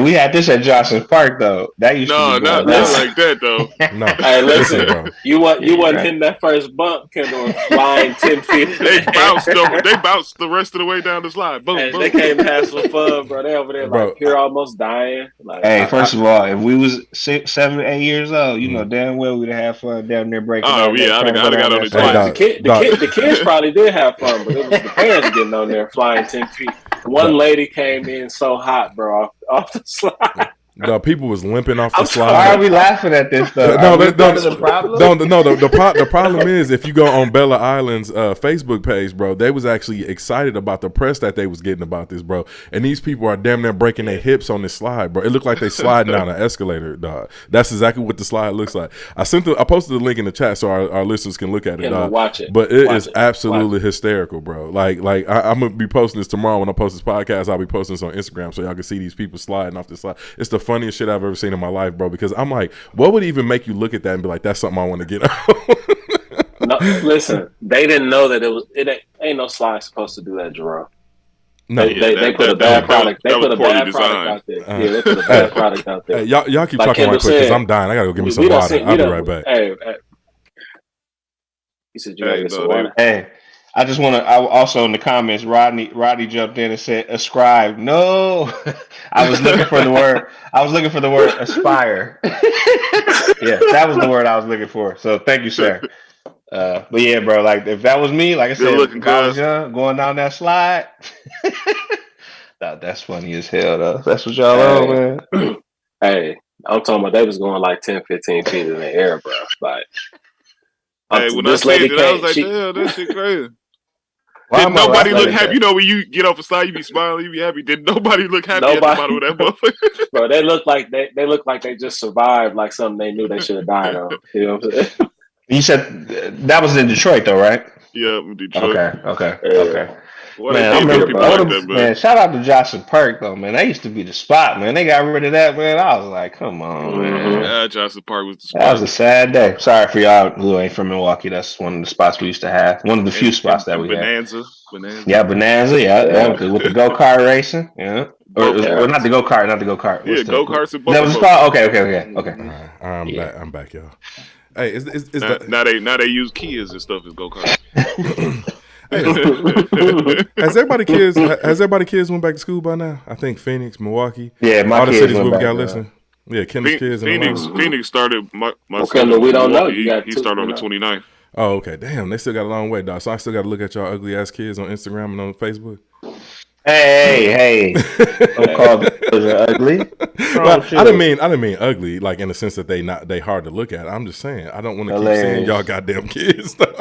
we had this at Johnson Park though. That used No, to be not like that though. no. Hey, listen, bro. you wasn't hitting that first bump, Kendall, flying 10 feet. They bounced the rest of the way down the slide. Boom, Hey, boom. they came to have some fun, bro. They over there Bro, like you're almost dying. Like, Hey, first of all, if we was 6, 7, 8 years old, you know damn well we'd have had fun down there breaking. Oh yeah, I'd have got on the Hey, dog. slide. the kids probably did have fun, but it was the parents getting on there flying 10 feet. One lady came in so hot, bro, off the slide. The people was limping off the Why slide. are we laughing at this though? No, The problem is if you go on Bella Island's Facebook page, bro, they was actually excited about the press that they was getting about this, bro. And these people are damn near breaking their hips on this slide, bro. It looked like they sliding down an escalator, dog. That's exactly what the slide looks like. I posted the link in the chat so our listeners can look at it, dog. Watch it. But it is absolutely hysterical, bro. Like I'm gonna be posting this tomorrow when I post this podcast. I'll be posting this on Instagram so y'all can see these people sliding off the slide. It's the funniest shit I've ever seen in my life, bro, because I'm like, what would even make you look at that and be like, that's something I want to get on? No, listen, they didn't know that it ain't no slide supposed to do that, Jerome. No, They put a bad product. They put a bad product out there. Yeah, they put a bad product out there. Hey, y'all keep Like talking Kendall right quick because said, I'm dying. I gotta go get me some we done water. seen- I'll be done- right back. Hey, he said you gotta get some water. Hey, I just want to. I also in the comments, Rodney jumped in and said, "Ascribe." No, I was looking for the word. I was looking for the word aspire. Yeah, that was the word I was looking for. So thank you, sir. But yeah, bro. Like if that was me, like I said, looking, if I was young, going down that slide. That's funny as hell, though. That's what y'all on, man. Hey, I'm talking about they was going like 10, 15 feet in the air, bro. Like, Hey, when I said it, I was like, damn, that shit crazy. Did nobody look happy? You know, when you get off a slide, you be smiling, you be happy. Did nobody look happy at the bottom of that motherfucker? Bro, they look like they just survived like something they knew they should have died on. You know what I'm saying? You said that was in Detroit, though, right? Yeah, Detroit. Okay. What Man, I remember, man, shout out to Johnson Park though, man. That used to be the spot, man. They got rid of that, man. I was like, come on, man. Yeah, Johnson Park was the spot. That was a sad day. Sorry for y'all who ain't from Milwaukee. That's one of the spots we used to have. One of the few spots that we had. Bonanza. Yeah, Bonanza. Yeah. With the go kart racing. Yeah. Or not the go kart. Yeah, go karts and that was called. Okay. I'm back, y'all. Hey, is now they use Kias and stuff as go karts. Has everybody kids went back to school by now? I think Phoenix, Milwaukee. Yeah, my all the kids cities went where we back, got listening. Yeah, Kendall's kids. Phoenix started. My son, we don't know. He started on the 29th. Oh, okay. Damn, they still got a long way, dog. So I still got to look at y'all ugly ass kids on Instagram and on Facebook. Hey! Don't call them ugly. Well, I didn't mean ugly, like in the sense that they hard to look at. I'm just saying I don't want to keep seeing y'all goddamn kids. Yeah,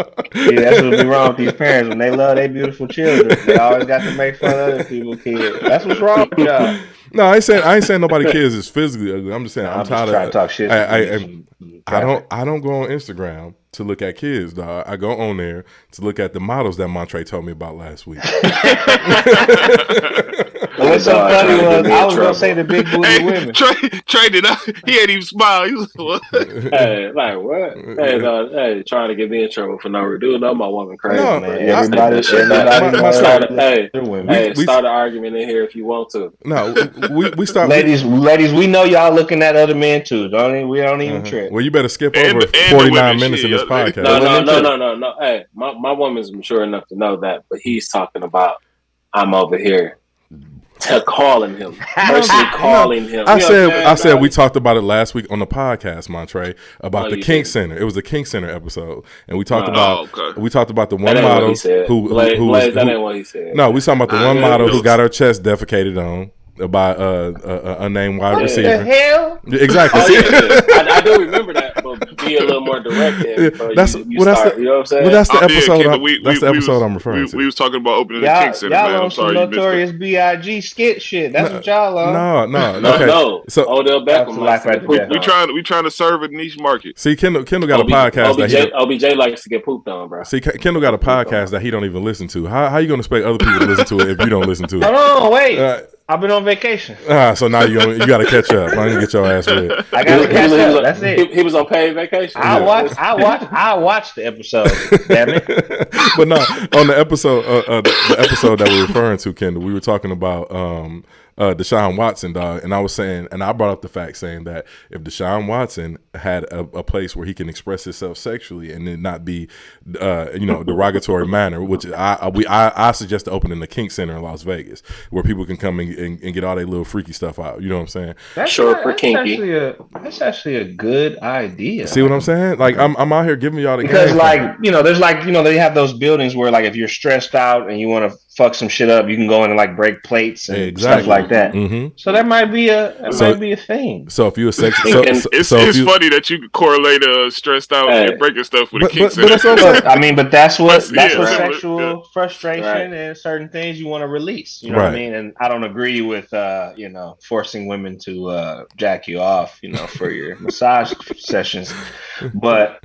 that's what's wrong with these parents when they love their beautiful children. They always got to make fun of other people's kids. That's what's wrong with y'all. No, I ain't saying nobody kids is physically ugly. I'm just saying I'm tired of talk shit. I don't go on Instagram to look at kids, dog. I go on there to look at the models that Montre told me about last week. What's so dog funny trying to get was me I in was gonna say trouble. the big booty women. Trey did not. He ain't even smile. He was like, what? Hey, like what? Hey, dog, hey, trying to get me in trouble for no reason. Dude, know my woman crazy. No, Man, Let's take everybody that shit back. knows my Start Trey, hey, the women. hey, we- start an argument in here if you want to. No, we start. Ladies, we know y'all looking at other men too. We don't even trip. Well, you better skip And over the 49 women, minutes shit, in this yeah. podcast. No, women too. no. Hey, my woman's mature enough to know that, but he's talking about I'm over here calling him, personally calling him. I You know said, what I'm I saying? said we talked about it last week on the podcast, Montre, about No, the you Kink didn't. Center. It was the Kink Center episode, and we talked Oh, about okay. we talked about the one That ain't what model he said. who Blaze, was that ain't what he said. no, we talking about the one Yeah, model it who was- got her chest defecated on by a unnamed wide What receiver. the hell? Exactly. Oh, See? yeah. I do remember that, but be a little more direct there before you start. You know what I'm saying? Well, that's the Oh, yeah, episode. Kendall, That's the episode was, I'm referring to. We was talking about opening the Y'all, Kink Center, y'all man. on I'm some sorry you missed notorious B.I.G. skit shit. That's what y'all on. No. No, Okay. no. So Odell That's Beckham the likes life to get after pooped death. on. We trying to serve a niche market. see, Kendall got a podcast that he. OBJ likes to get pooped on, bro. See, Kendall got a podcast that he don't even listen to. How you gonna expect other people to listen to it if you don't listen to it? Hold on, wait. Uh, I've been on vacation. So now you got to catch up. I'm gonna get your ass read. I gotta catch up. That's it. He was on paid vacation. I watched the episode. Damn it. But no, on the episode that we're referring to, Kendall, we were talking about Deshaun Watson, dog, and I was saying, and I brought up the fact saying that if Deshaun Watson had a place where he can express himself sexually and it not be, derogatory manner, which I suggest to open in the Kink Center in Las Vegas, where people can come and get all their little freaky stuff out. You know what I'm saying? That's Short for kinky. That's actually a good idea. See what I'm saying? Like I'm out here giving y'all the Because game they have those buildings where like if you're stressed out and you want to fuck some shit up, you can go in and like break plates and stuff like that. Mm-hmm. So that might be a thing. So if you're a sex, It's funny that you could correlate stressed out and breaking stuff with a Kink Center. that's what I'm saying. But that's what right. sexual frustration and certain things you want to release. You know what I mean? And I don't agree with forcing women to jack you off, for your massage sessions. But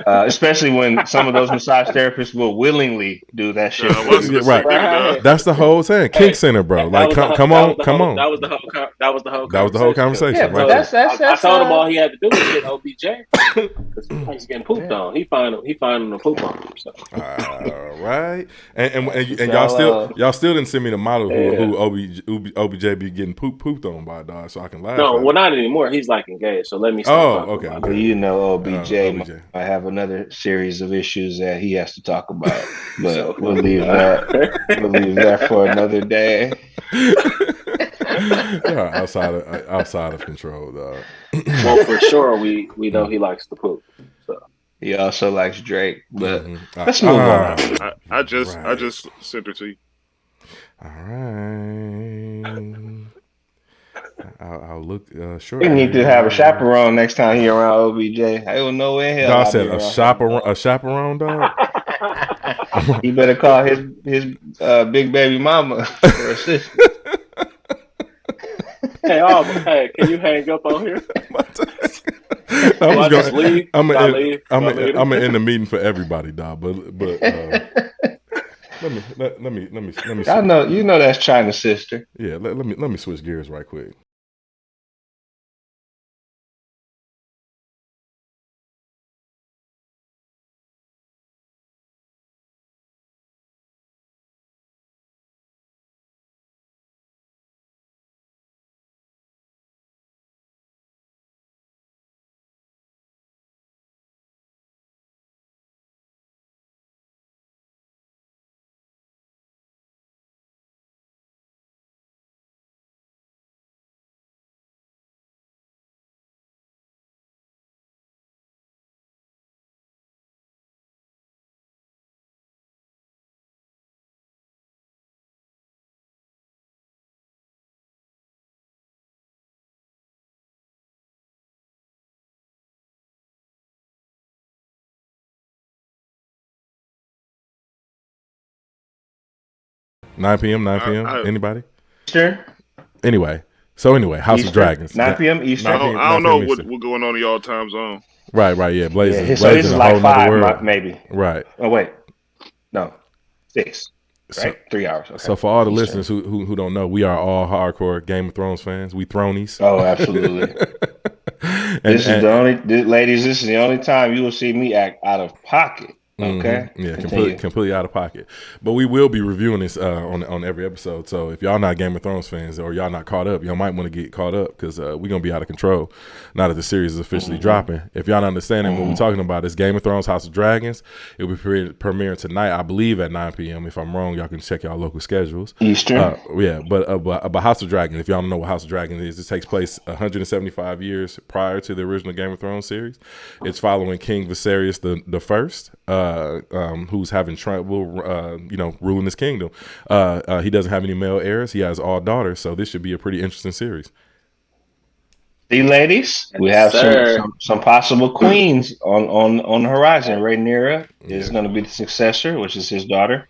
especially when some of those massage therapists will willingly do that shit. Right. That's the whole thing. Kink Center, bro. Like, come on. That was the whole conversation. Yeah, but right. I told him all he had to do was get OBJ because he's getting pooped on. He finding the poop on him. So. All right. And y'all still didn't send me the model who OBJ be getting pooped on by, dog, so I can laugh. No, well, not anymore. He's like engaged. So let me. Stop okay. Well, OBJ. I have another series of issues that he has to talk about, but we'll leave that for another day. Outside of control, though. Well, for sure, we know he likes to poop. So he also likes Drake, but let's move on. I just sent it to you. All right. I'll look short. We need to have a chaperone next time he around OBJ. I don't know where hell. God said a chaperone, dog. He better call his big baby mama for assistance. Hey, can you hang up on here? I'm gonna end the meeting for everybody, dog. But let me. I know that's China's sister. Yeah, let me switch gears right quick. Nine p.m. Anybody? Eastern. Anyway, House Eastern. of Dragons. 9 p.m. Eastern. I don't know what's going on in y'all time zone. Right, yeah. Blazing. So this is like 5, world. maybe. Right. Oh wait, no, 6. right? 3 hours. Okay. So for all the Eastern. listeners who don't know, we are all hardcore Game of Thrones fans. We thronies. Oh, absolutely. This is the only time you will see me act out of pocket. Okay. Mm-hmm. Yeah, completely out of pocket. But we will be reviewing this on every episode. So if y'all not Game of Thrones fans or y'all not caught up, y'all might want to get caught up because we're gonna be out of control now that the series is officially dropping. If y'all not understanding what we're talking about, it's Game of Thrones, House of Dragons. It will be premiering tonight, I believe, at 9 p.m. If I'm wrong, y'all can check y'all local schedules. Eastern. But House of Dragons, if y'all don't know what House of Dragons is, it takes place 175 years prior to the original Game of Thrones series. It's following King Viserys the First. Who's having trouble, ruling his kingdom. He doesn't have any male heirs. He has all daughters. So this should be a pretty interesting series. See, ladies, we have some possible queens on the horizon. Rhaenyra is going to be the successor, which is his daughter,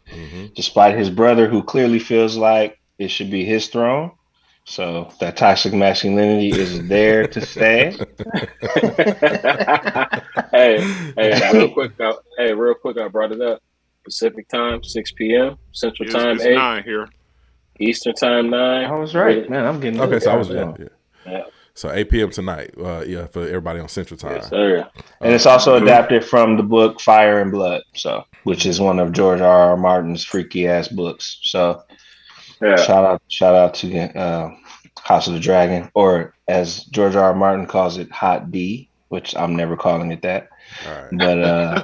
despite his brother, who clearly feels like it should be his throne. So that toxic masculinity is there to stay. Real quick, I brought it up. Pacific time, 6 p.m. Central time, it's 8. 9 here. Eastern time, 9. I was right, man. I'm getting okay. So I was yeah. So 8 p.m. tonight. For everybody on Central time. Yes, sir. And it's also adapted from the book Fire and Blood, which is one of George R.R. Martin's freaky ass books. So. Yeah. Shout out to House of the Dragon, or as George R.R. Martin calls it, Hot D, which I'm never calling it that. All right.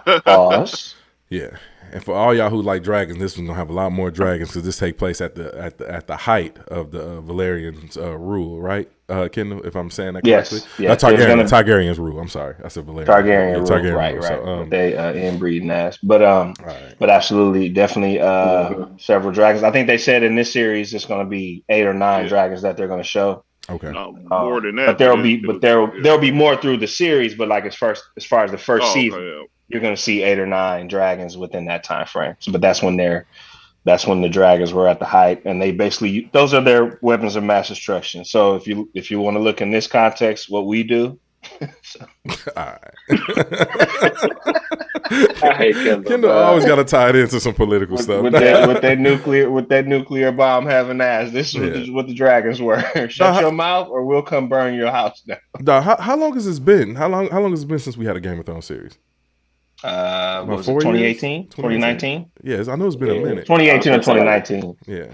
But pause. Yeah. And for all y'all who like dragons, this one's gonna have a lot more dragons because this take place at the height of the Valerian's rule, right, Kendall? If I'm saying that correctly, yes. Targaryen's rule. I'm sorry, I said Valerian. Targaryen rule, right. So, they inbreeding ass, but absolutely, definitely several dragons. I think they said in this series it's gonna be 8 or 9 dragons that they're gonna show. Okay, more than that. But there'll be more through the series. But like as far as the first season. You're going to see 8 or 9 dragons within that time frame. So, but that's when the dragons were at the height, and they basically those are their weapons of mass destruction. So if you want to look in this context, what we do. All right. I hate Kendall. Kendall always got to tie it into some political stuff. With that nuclear bomb having ass. This is what the dragons were. Shut your mouth, or we'll come burn your house down. How long has this been? How long has it been since we had a Game of Thrones series? What was it, 2018? 2019? Yes, I know it's been a minute. 2018 or 2019. Yeah.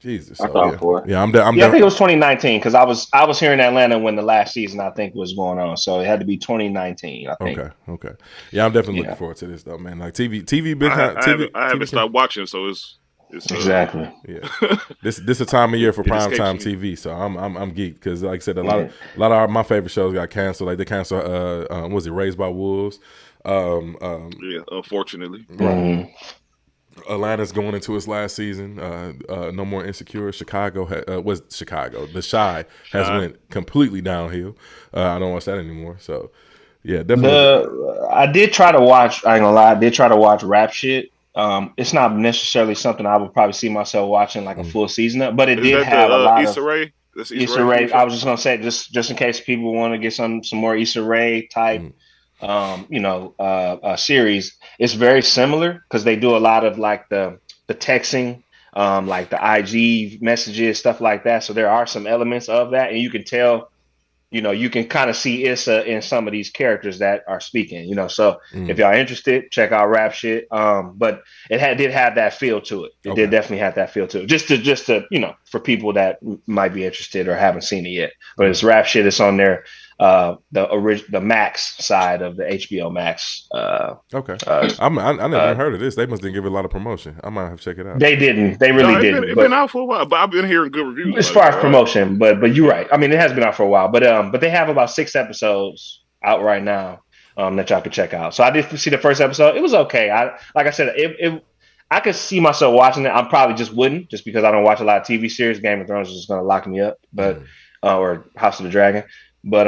Jesus. I thought for. Yeah, I'm I think it was 2019 because I was here in Atlanta when the last season I think was going on. So it had to be 2019, I think. Okay. Yeah, I'm definitely looking forward to this though, man. Like TV I haven't stopped watching, so it's exactly. Yeah. This a time of year for prime time TV, so I'm geeked because like I said, a lot of my favorite shows got canceled. Like they canceled was it Raised by Wolves? Unfortunately. Right. Atlanta's going into its last season. No more Insecure. Chicago. The Chi has went completely downhill. I don't watch that anymore. So, yeah, definitely. I did try to watch. I ain't gonna lie. I did try to watch Rap Shit. It's not necessarily something I would probably see myself watching like a full season of, but it did have a lot Issa of Rae? Issa Rae. I was just gonna say just in case people want to get some more Issa Rae type. Series. It's very similar because they do a lot of like the texting, like the IG messages, stuff like that. So there are some elements of that, and you can tell, you can kind of see Issa in some of these characters that are speaking. So if y'all interested, check out Rap Shit. But it did have that feel to it. It did definitely have that feel to it. Just to for people that might be interested or haven't seen it yet. But it's Rap Shit. It's on there. The Max side of the HBO Max. Okay. I never heard of this. They must didn't give it a lot of promotion. I might have to check it out. They didn't. They really didn't. It's been out for a while, but I've been hearing good reviews. As far as promotion, but you're right. I mean, it has been out for a while, but they have about 6 episodes out right now that y'all can check out. So I did see the first episode. It was okay. Like I said, I could see myself watching it. I probably just wouldn't, just because I don't watch a lot of TV series. Game of Thrones is just going to lock me up, or House of the Dragon. But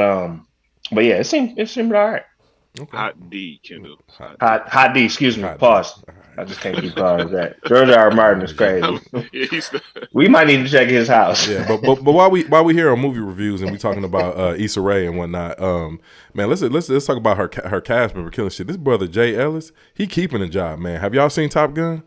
yeah, it seemed all right. Okay. Hot D, Kendall. Hot D. Excuse me. Pause. I just can't keep calling that. George R. Martin is crazy. We might need to check his house. Yeah, but while we here on movie reviews and we talking about Issa Rae and whatnot, man, let's talk about her cast member killing shit. This brother Jay Ellis, he keeping a job, man. Have y'all seen Top Gun?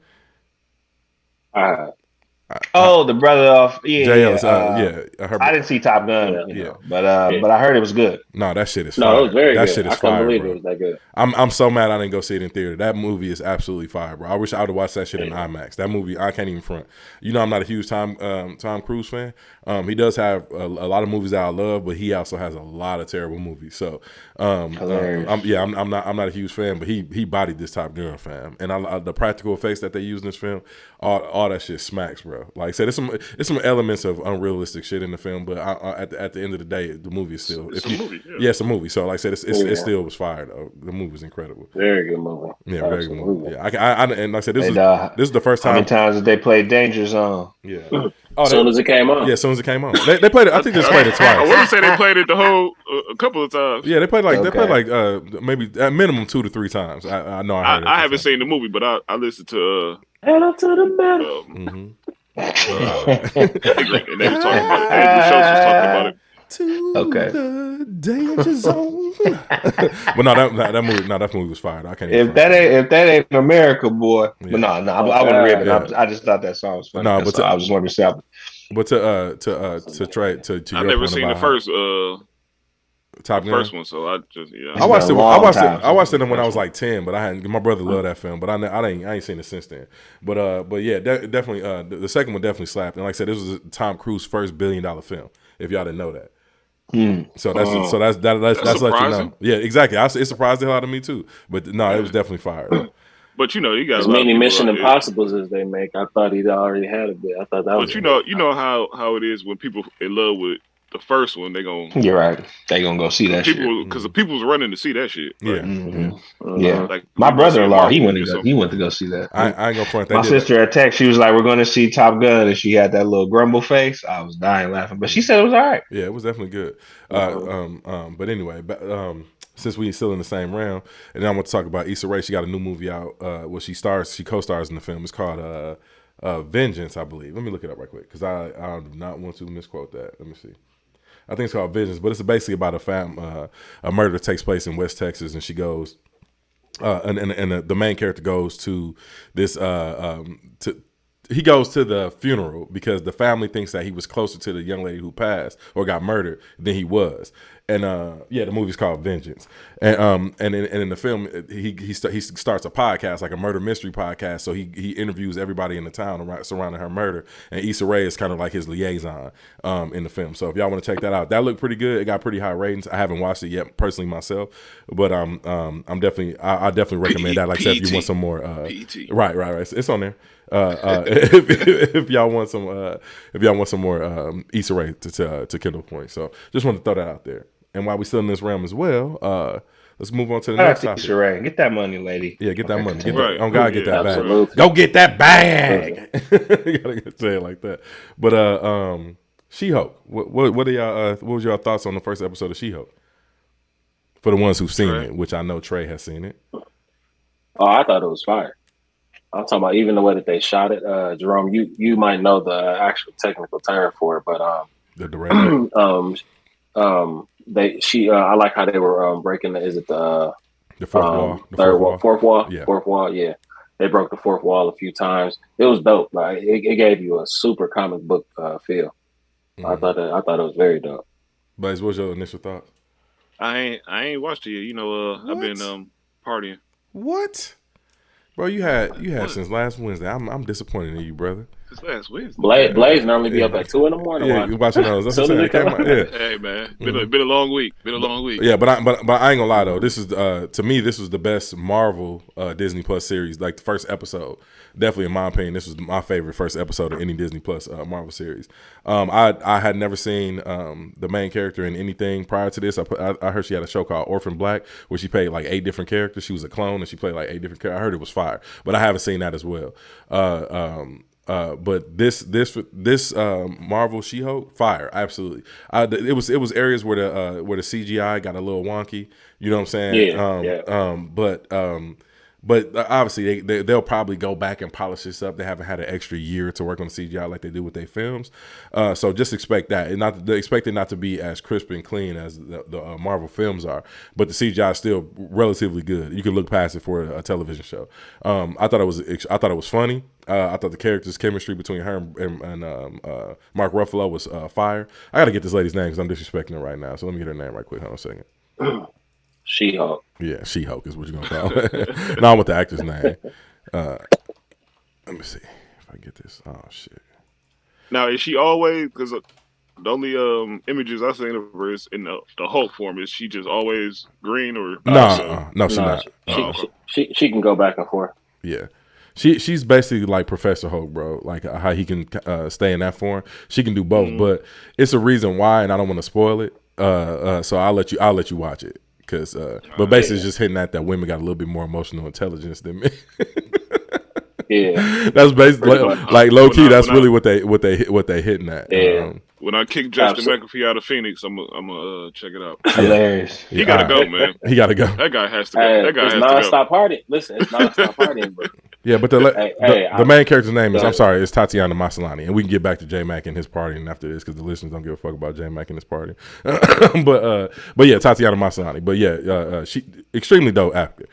Oh, the brother of JL's, I didn't see Top Gun, yeah. but I heard it was good. No, that shit is No, fire. it was very that good. shit is I couldn't fire, believe bro. it was that good. I'm so mad I didn't go see it in theater. That movie is absolutely fire, bro. I wish I would have watched that shit in IMAX. That movie, I can't even front. You know, I'm not a huge Tom Cruise fan. He does have a lot of movies that I love, but he also has a lot of terrible movies. So, I'm not a huge fan, but he bodied this Top Gun, fam. And the practical effects that they use in this film, all that shit smacks, bro. Like I said, it's some elements of unrealistic shit in the film, but at the end of the day, the movie is still it's a movie. So like I said, it still was fire though. The movie was incredible. Very good movie. Yeah, very good movie. Yeah, and like I said, this is the first time. How many times did they play Danger Zone? Yeah. As soon as it came on. Yeah, as soon as it came on. They played it. I think they played it twice. I want to say they played it the whole a couple of times. Yeah, they played maybe at minimum 2 to 3 times. I know. I haven't seen the movie, but I listened to. Head up to the metal. And they were talking about it. Andrew Schultz was talking about it. To the danger zone. But that movie was fire. I can't. If that ain't America, boy. Yeah. But I wouldn't read it. Yeah. I just thought that song was funny. No, but I just wanted to say. But to try to I've never seen the first Top Gun. First one, so I just I watched it when I was like 10, but my brother loved that film, but I ain't seen it since then. But yeah, definitely the second one definitely slapped. And like I said, this was Tom Cruise's first $1 billion film. If y'all didn't know that. So that's let you know. Yeah, exactly. It surprised the hell out of me too. But no, it was definitely fire. But you know, you got as many Mission Impossibles as they make. I thought he'd already had a bit. I thought that was. But you know how it is when people in love with the first one, they gonna. You're right. They gonna go see that shit because the people's running to see that shit. Yeah, yeah. Like my brother-in-law, he went to go see that. I ain't gonna front. My sister at text, she was like, "We're going to see Top Gun," and she had that little grumble face. I was dying laughing, but she said it was all right. Yeah, it was definitely good. But anyway, since we still in the same round, and then I'm going to talk about Issa Rae. She got a new movie out. She co-stars in the film. It's called Vengeance, I believe. Let me look it up right quick because I do not want to misquote that. Let me see. I think it's called Vengeance, but it's basically about a murder that takes place in West Texas, and she goes, and the main character goes to this he goes to the funeral because the family thinks that he was closer to the young lady who passed or got murdered than he was. And the movie's called Vengeance. And in the film, he starts a podcast, like a murder mystery podcast. So he interviews everybody in the town surrounding her murder. And Issa Rae is kind of like his liaison in the film. So if y'all want to check that out, that looked pretty good. It got pretty high ratings. I haven't watched it yet personally myself, but I definitely recommend that. Like I said, if you want some more, right, it's on there. If y'all want some more Issa Rae to Kindle Point. So just want to throw that out there. And while we still in this realm as well, let's move on to the next topic. Issa Rae, get that money, lady. Yeah, get that money. Get that Absolutely. bag. Go get that bag. You gotta say it like that. But She-Hulk. What are y'all? What was your thoughts on the first episode of She-Hulk? For the ones who've seen it, which I know Trey has seen it. Oh, I thought it was fire. I'm talking about even the way that they shot it. Jerome, you might know the actual technical term for it, but the director. I like how they were breaking the fourth wall. Yeah. Fourth wall. Yeah, they broke the fourth wall a few times. It was dope. Like it gave you a super comic book feel. Mm-hmm. I thought it was very dope. Blaze, what's your initial thoughts? I ain't watched it yet. You know, I've been partying. What? Bro, you had since last Wednesday. I'm disappointed in you, brother. Since last Wednesday. Blaze normally be up at 2 a.m. Yeah, you watching those. That's what I'm saying. Hey man, been a long week. Yeah, but I ain't gonna lie though. This is to me this was the best Marvel Disney Plus series. Like the first episode, definitely in my opinion, this was my favorite first episode of any Disney Plus Marvel series. I had never seen the main character in anything prior to this. I heard she had a show called Orphan Black where she played like 8 different characters. She was a clone and she played like 8 different characters. I heard it was fire, but I haven't seen that as well. But this Marvel She-Hulk, fire, absolutely. It was areas where the CGI got a little wonky. You know what I'm saying? Yeah. But obviously, they'll probably go back and polish this up. They haven't had an extra year to work on CGI like they do with their films. So just expect that. And expect it not to be as crisp and clean as the Marvel films are. But the CGI is still relatively good. You can look past it for a television show. I thought it was funny. I thought the characters' chemistry between her and Mark Ruffalo was fire. I got to get this lady's name because I'm disrespecting her right now. So let me get her name right quick. Hold on a second. She-Hulk. Yeah, She-Hulk is what you're going to call it. No, I want the actor's name. Let me see if I get this. Oh, shit. Now, is she always, because the only images I've seen of her is in the Hulk form. Is she just always green or? No, she's not. She can go back and forth. Yeah. She's basically like Professor Hulk, bro. Like how he can stay in that form. She can do both, but it's a reason why, and I don't want to spoil it. So I'll let you watch it. But basically, it's just hitting at that women got a little bit more emotional intelligence than men. Yeah, that's basically like low key. That's really what they hitting at. Yeah. When I kick Justin McAfee out of Phoenix, I'm gonna check it out. Hilarious. He gotta go, man. He gotta go. That guy has to go. That guy has to go. Non-stop partying. Listen, it's non-stop partying, bro. Yeah, but the main character's name is, I'm sorry, it's Tatiana Maslany. And we can get back to J Mac and his partying after this because the listeners don't give a fuck about J Mac and his party. but yeah, Tatiana Maslany. But yeah, she extremely dope actor.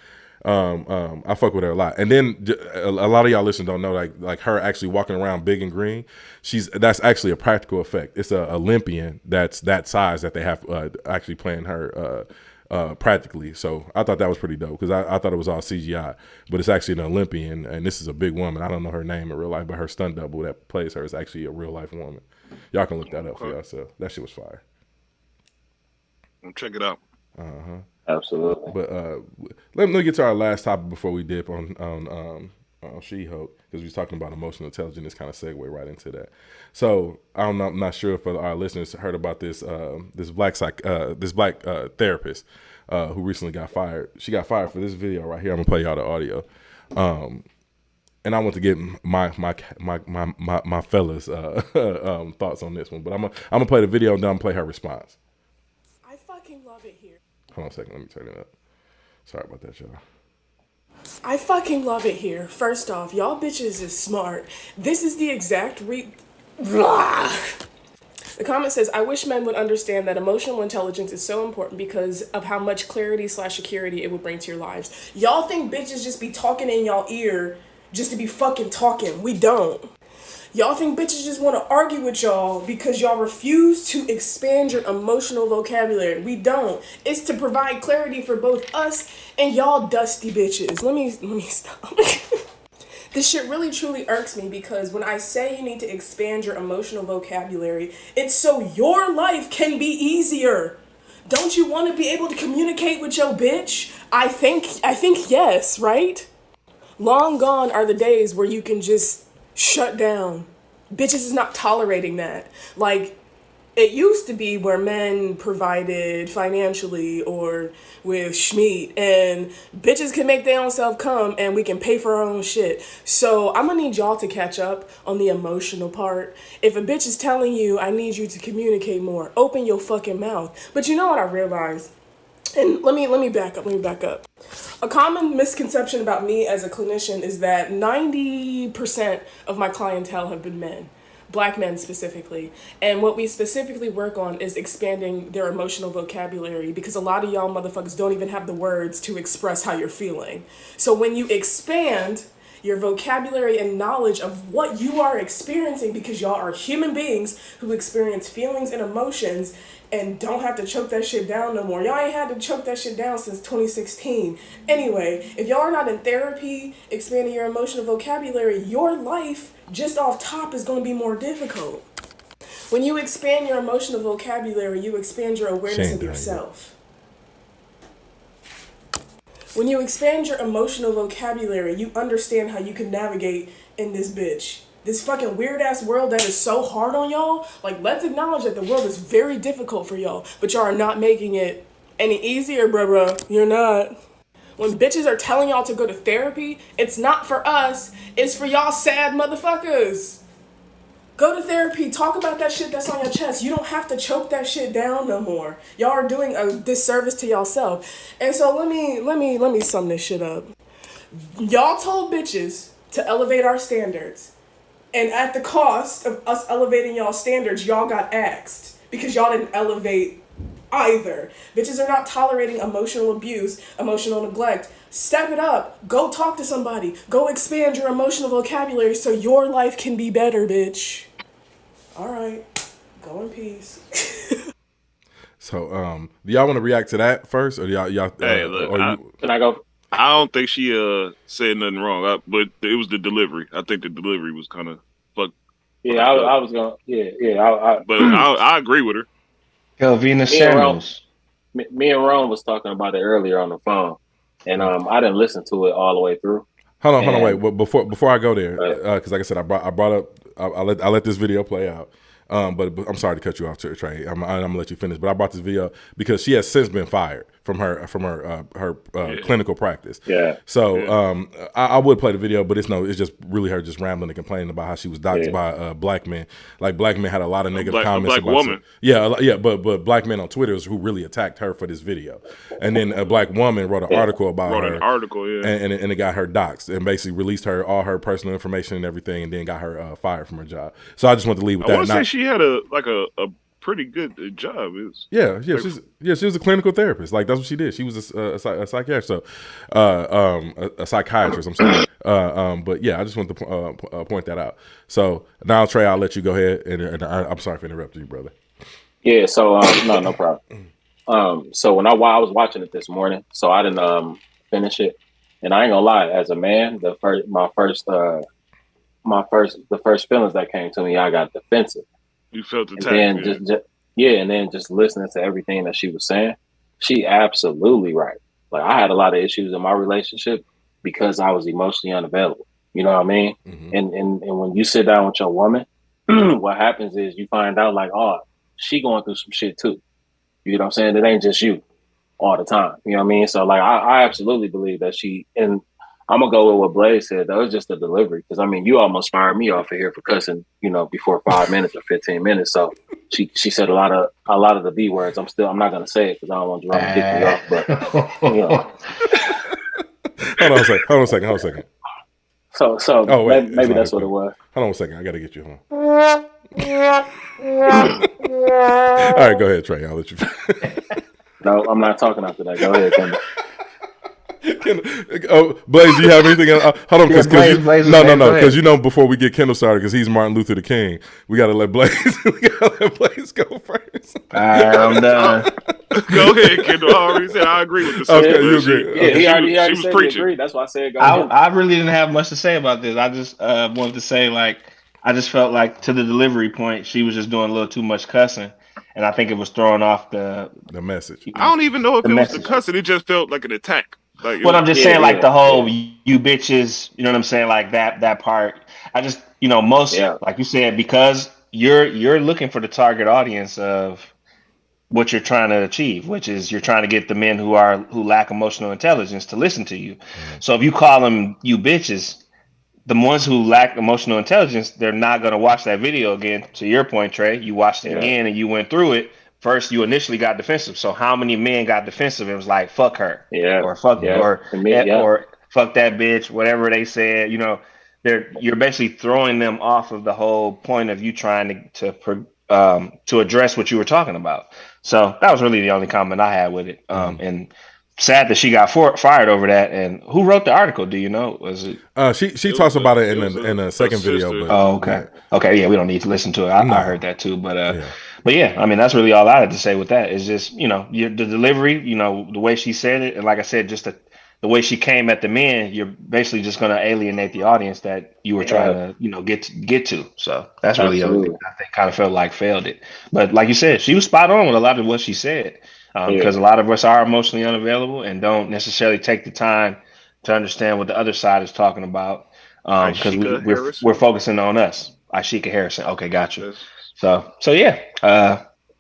I fuck with her a lot. And then a lot of y'all listeners don't know, like her actually walking around big and green. That's actually a practical effect. It's a Olympian that's that size that they have actually playing her practically. So I thought that was pretty dope because I thought it was all CGI, but it's actually an Olympian, and this is a big woman. I don't know her name in real life, but her stunt double that plays her is actually a real life woman. Y'all can look that up for yourself. That shit was fire. I'll check it out. Absolutely. But let me get to our last topic before we dip on She-Hulk, because we was talking about emotional intelligence. This kind of segue right into that. So I'm not sure if our listeners heard about this black therapist who recently got fired. She got fired for this video right here. I'm gonna play y'all the audio, and I want to get my fellas thoughts on this one. But I'm gonna play the video and then I'm gonna play her response. I fucking love it here. Hold on a second. Let me turn it up. Sorry about that, y'all. I fucking love it here. First off, y'all bitches is smart. This is the exact Blah. The comment says, I wish men would understand that emotional intelligence is so important because of how much clarity/security it would bring to your lives. Y'all think bitches just be talking in y'all ear just to be fucking talking. We don't. Y'all think bitches just want to argue with y'all because y'all refuse to expand your emotional vocabulary. We don't. It's to provide clarity for both us and y'all dusty bitches. Let me stop. This shit really truly irks me because when I say you need to expand your emotional vocabulary, it's so your life can be easier. Don't you want to be able to communicate with your bitch? I think yes, right? Long gone are the days where you can just shut down. Bitches is not tolerating that. Like, it used to be where men provided financially or with schmeat, and bitches can make their own self come and we can pay for our own shit. So I'm gonna need y'all to catch up on the emotional part. If a bitch is telling you, I need you to communicate more, open your fucking mouth. But you know what I realized? And let me back up. A common misconception about me as a clinician is that 90% of my clientele have been men, black men specifically. And what we specifically work on is expanding their emotional vocabulary because a lot of y'all motherfuckers don't even have the words to express how you're feeling. So when you expand your vocabulary and knowledge of what you are experiencing, because y'all are human beings who experience feelings and emotions and don't have to choke that shit down no more. Y'all ain't had to choke that shit down since 2016. Anyway, if y'all are not in therapy, expanding your emotional vocabulary, your life just off top is going to be more difficult. When you expand your emotional vocabulary, you expand your awareness of yourself. When you expand your emotional vocabulary, you understand how you can navigate in this bitch. This fucking weird-ass world that is so hard on y'all. Like, let's acknowledge that the world is very difficult for y'all, but y'all are not making it any easier, bruh. You're not. When bitches are telling y'all to go to therapy, it's not for us. It's for y'all sad motherfuckers. Go to therapy. Talk about that shit that's on your chest. You don't have to choke that shit down no more. Y'all are doing a disservice to yourself. And so let me sum this shit up. Y'all told bitches to elevate our standards. And at the cost of us elevating y'all standards, y'all got axed because y'all didn't elevate either. Bitches are not tolerating emotional abuse, emotional neglect. Step it up. Go talk to somebody. Go expand your emotional vocabulary so your life can be better, bitch. All right. Go in peace. So, do y'all want to react to that first, or y'all? Hey, look, Can I go? I don't think she said nothing wrong, but it was the delivery. I think the delivery was kind of fucked. Yeah, I was gonna. Yeah. But I agree with her. Kelvina Me and Rome, Samuels. me and Rome was talking about it earlier on the phone, and I didn't listen to it all the way through. Hold on, wait. Well, before I go there, Right. because like I said, I brought up. I let this video play out. But I'm sorry to cut you off, Trey. I'm gonna let you finish. But I brought this video because she has since been fired from her clinical practice. Yeah. So I would play the video, but it's just really her just rambling and complaining about how she was doxxed by black men. Like black men had a lot of negative comments. A black woman. But black men on Twitter is who really attacked her for this video. And then a black woman wrote an article about her. And it got her doxxed and basically released all her personal information and everything, and then got her fired from her job. So I just want to leave with that. She had a pretty good job. She was a clinical therapist. Like that's what she did. She was a psychiatrist. So a psychiatrist. I'm sorry. But yeah, I just want to point that out. So now, Trey, I'll let you go ahead. And I'm sorry for interrupting you, brother. Yeah. So no problem. So when I was watching it this morning, so I didn't finish it, and I ain't gonna lie. As a man, the first feelings that came to me, I got defensive. You felt attacked. And then just listening to everything that she was saying, she absolutely right. Like I had a lot of issues in my relationship because I was emotionally unavailable. You know what I mean? Mm-hmm. And when you sit down with your woman, what happens is you find out like, oh, she going through some shit too. You know what I'm saying? It ain't just you all the time. You know what I mean? So like I absolutely believe that and I'm gonna go with what Blaze said. That was just the delivery, because I mean, you almost fired me off of here for cussing, before 5 minutes or 15 minutes. So she said a lot of the B words. I'm not gonna say it because I don't want Jerome to kick me off. But hold on a second. So maybe that's what it was. Hold on a second. I gotta get you home. All right, go ahead, Trey. I'll let you. No, I'm not talking after that. Go ahead, Kendall. Blaze, do you have anything else? Hold on, because before we get Kendall started, because he's Martin Luther the King, we gotta let Blaze go first. All right, I'm done. Go ahead, Kendall. I already said I agree with this. Okay, you agree. Yeah, he already said he agreed. That's why I said go ahead. I really didn't have much to say about this. I just wanted to say, like, I just felt like to the delivery point, she was just doing a little too much cussing. And I think it was throwing off the message. I don't even know if it was the cussing. It just felt like an attack. Like, I'm just saying, like the whole you bitches, you know what I'm saying, like that part. I just, like you said, because you're looking for the target audience of what you're trying to achieve, which is you're trying to get the men who lack emotional intelligence to listen to you. Mm-hmm. So if you call them you bitches, the ones who lack emotional intelligence, they're not going to watch that video again. To your point, Trey, you watched it again and you went through it. First, you initially got defensive. So how many men got defensive? It was like, fuck her. Yeah. Or fuck or fuck that bitch, whatever they said. You're basically throwing them off of the whole point of you trying to address what you were talking about. So that was really the only comment I had with it. And sad that she got fired over that. And who wrote the article? Do you know? Was it? She talks about it in a second video. But, okay. Yeah, we don't need to listen to it. I heard that too. But yeah, I mean, that's really all I had to say with that. Is just the delivery, the way she said it, and like I said, just the way she came at the men. You're basically just going to alienate the audience that you were trying to get to. So that's really the only thing I think kind of felt like failed it. But like you said, she was spot on with a lot of what she said. Because a lot of us are emotionally unavailable and don't necessarily take the time to understand what the other side is talking about. Because we're focusing on us. Ashika Harrison. Okay, got you. So yeah.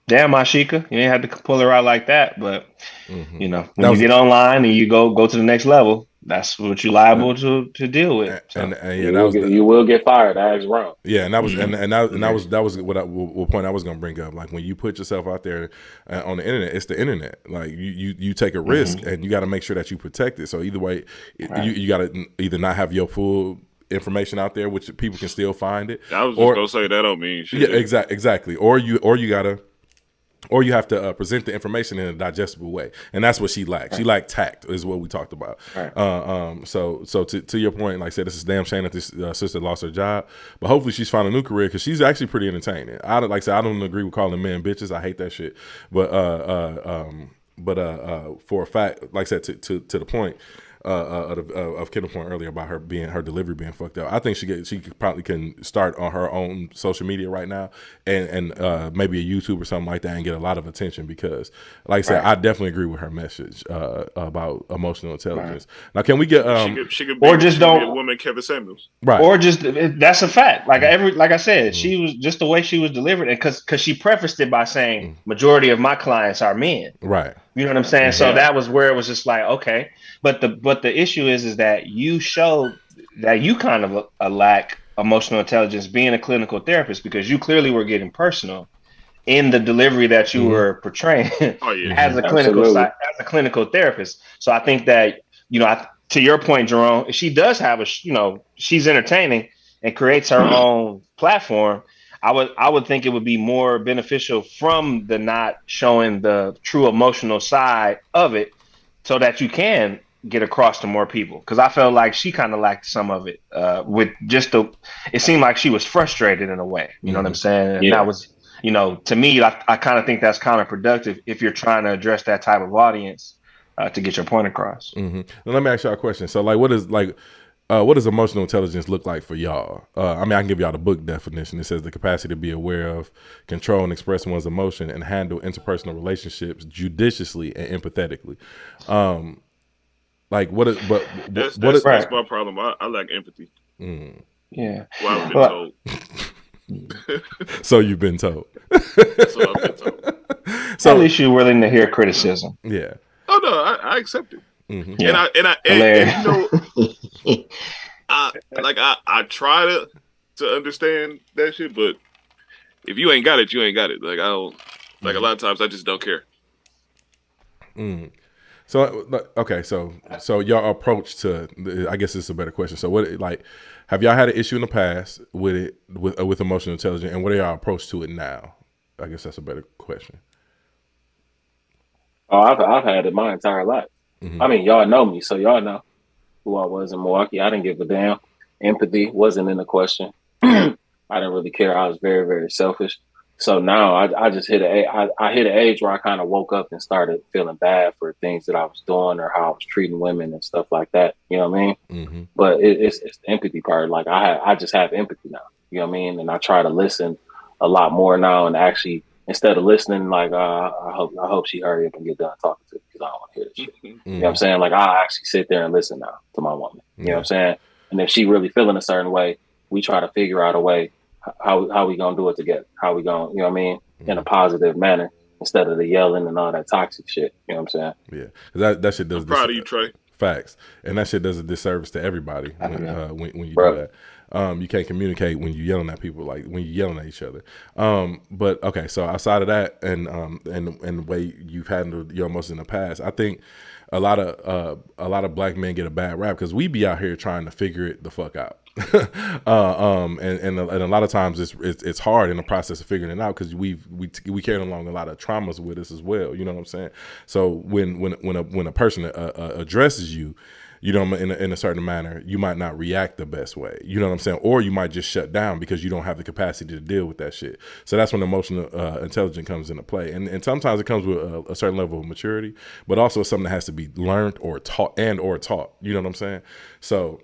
Damn, Ashika, you ain't had to pull her out like that. But when you get online and you go to the next level, that's what you're liable to deal with. So. And yeah, you will get fired. I was wrong. Yeah, and that was that was what point I was gonna bring up. Like when you put yourself out there on the internet, it's the internet. Like you take a risk, and you got to make sure that you protect it. So either way, you got to either not have your full information out there, which people can still find it. I was just gonna say that don't mean shit. Yeah, exactly. Or you gotta. Or you have to present the information in a digestible way, and that's what she lacked. She lacked tact, is what we talked about. Right. So to your point, like I said, this is a damn shame that this sister lost her job, but hopefully she's found a new career because she's actually pretty entertaining. I don't agree with calling men bitches. I hate that shit. But for a fact, like I said, to the point. Of Kendall's point earlier about her delivery being fucked up. I think she probably can start on her own social media right now and maybe a YouTube or something like that and get a lot of attention because, like I said, I definitely agree with her message about emotional intelligence. Now, can we get she could be, or just don't be a woman Kevin Samuels, right? Or just that's a fact. Like I said, she was just the way she was delivered, and because she prefaced it by saying majority of my clients are men, right? You know what I'm saying? So that was where it was just like, okay. But the issue is that you showed that you kind of lack emotional intelligence being a clinical therapist because you clearly were getting personal in the delivery that you were portraying as a clinical therapist. So I think that, to your point, Jerome, she does have she's entertaining and creates her own platform. I would think it would be more beneficial from the not showing the true emotional side of it so that you can get across to more people. Because I felt like she kind of lacked some of it with just it seemed like she was frustrated in a way. You know what I'm saying? And that was, to me, I kind of think that's counterproductive if you're trying to address that type of audience to get your point across. Now, let me ask y'all a question. So what does emotional intelligence look like for y'all? I can give y'all the book definition. It says the capacity to be aware of, control, and express one's emotion and handle interpersonal relationships judiciously and empathetically. That's my problem. I lack empathy. Yeah. Well, I've been told. So you've been told. That's what I've been told. So at least you're willing to hear criticism. Yeah. Oh no, I accept it. Yeah. And I try to understand that shit, but if you ain't got it, you ain't got it. Like I don't a lot of times I just don't care. So okay, so your approach to I guess this is a better question. So have y'all had an issue in the past with it with emotional intelligence, and what are y'all approach to it now? I guess that's a better question. Oh, I've had it my entire life. I mean, y'all know me, so y'all know who I was in Milwaukee. I didn't give a damn. Empathy wasn't in the question. I didn't really care. I was very, very selfish. So now I just hit an age where I kind of woke up and started feeling bad for things that I was doing or how I was treating women and stuff like that. You know what I mean? But it's the empathy part. Like I just have empathy now. You know what I mean? And I try to listen a lot more now and actually. Instead of listening, like I hope she hurry up and get done talking to me because I don't want to hear this shit. You know what I'm saying? Like I actually sit there and listen now to my woman. You know what I'm saying? And if she really feeling a certain way, we try to figure out a way how we gonna do it together. How we gonna, you know what I mean, in a positive manner instead of the yelling and all that toxic shit. You know what I'm saying? Yeah, that shit does. I'm proud of you, Trey. Facts, and that shit does a disservice to everybody when you do that. You can't communicate when you're yelling at people, like when you're yelling at each other. But okay, so outside of that, and the way you've handled your emotions in the past, I think a lot of black men get a bad rap because we be out here trying to figure it the fuck out. And a lot of times it's hard in the process of figuring it out because we carry along a lot of traumas with us as well. You know what I'm saying? So when a person addresses you, you know, in a certain manner, you might not react the best way. You know what I'm saying? Or you might just shut down because you don't have the capacity to deal with that shit. So that's when emotional intelligence comes into play. And sometimes it comes with a certain level of maturity, but also something that has to be learned or taught. You know what I'm saying? So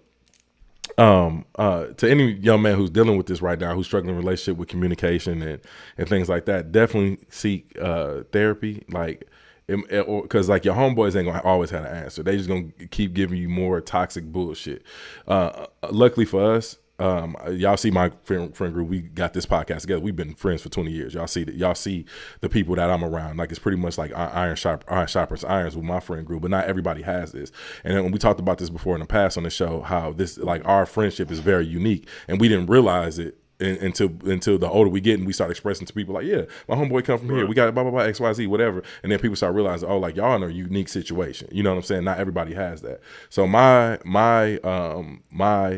to any young man who's dealing with this right now, who's struggling in a relationship with communication and things like that, definitely seek therapy. Like, because like your homeboys ain't gonna always have an answer. They just gonna keep giving you more toxic bullshit. Luckily for us, y'all see my friend group. We got this podcast together. We've been friends for 20 years. Y'all see the people that I'm around. Like, it's pretty much like iron sharpens irons with my friend group. But not everybody has this. And then when we talked about this before in the past on the show, how this, like, our friendship is very unique, and we didn't realize it until the older we get, and we start expressing to people like, yeah, my homeboy come from here, we got blah blah blah XYZ whatever, and then people start realizing, oh, like, y'all in a unique situation. You know what I'm saying? Not everybody has that. So my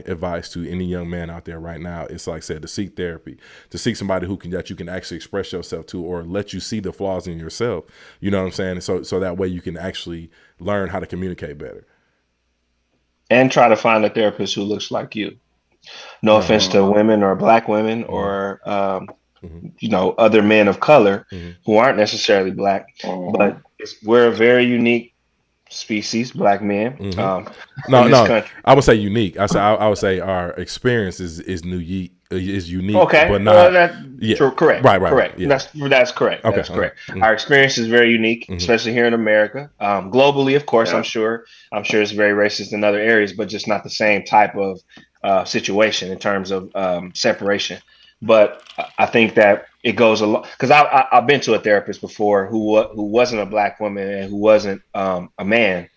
advice to any young man out there right now is, like I said, to seek therapy, to seek somebody that you can actually express yourself to, or let you see the flaws in yourself. You know what I'm saying? So that way you can actually learn how to communicate better. And try to find a therapist who looks like you. No offense to women or black women or other men of color who aren't necessarily black, but we're a very unique species, black men. No, I would say unique. I would say our experience is unique. Okay, but not. Correct. Right. Correct. Yeah. That's correct. Okay. That's correct. Our experience is very unique, especially here in America. Globally, of course, I'm sure it's very racist in other areas, but just not the same type of situation in terms of separation. But I think that it goes a lot, because I've been to a therapist before who wasn't a black woman and who wasn't a man,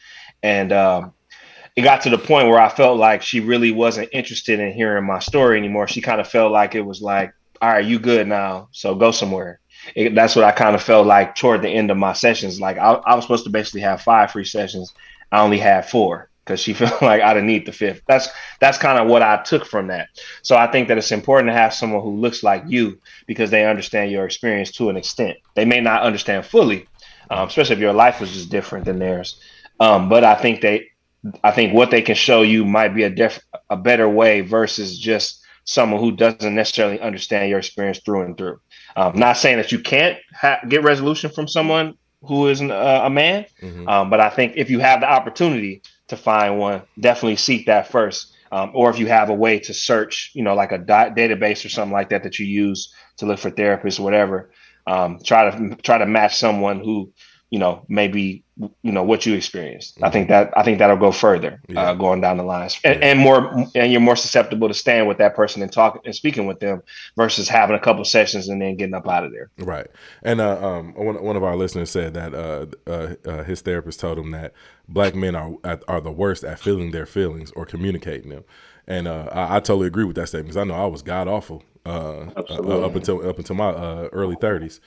and it got to the point where I felt like she really wasn't interested in hearing my story anymore. She kind of felt like it was like, all right, you good now, so go somewhere. That's what I kind of felt like toward the end of my sessions. Like, I was supposed to basically have 5 free sessions. I only had 4 because she felt like I didn't need the 5th. That's kind of what I took from that. So I think that it's important to have someone who looks like you, because they understand your experience to an extent. They may not understand fully, especially if your life was just different than theirs. But I think what they can show you might be a better way versus just someone who doesn't necessarily understand your experience through and through. Not saying that you can't get resolution from someone who isn't a man, but I think if you have the opportunity to find one, definitely seek that first. Or if you have a way to search, like a database or something like that you use to look for therapists or whatever, try to match someone who, maybe, what you experienced. I think that'll go further, going down the lines, and you're more susceptible to staying with that person and talking and speaking with them versus having a couple sessions and then getting up out of there. Right. And one of our listeners said that his therapist told him that black men are the worst at feeling their feelings or communicating them. And I totally agree with that statement, because I know I was god awful up until my early 30s.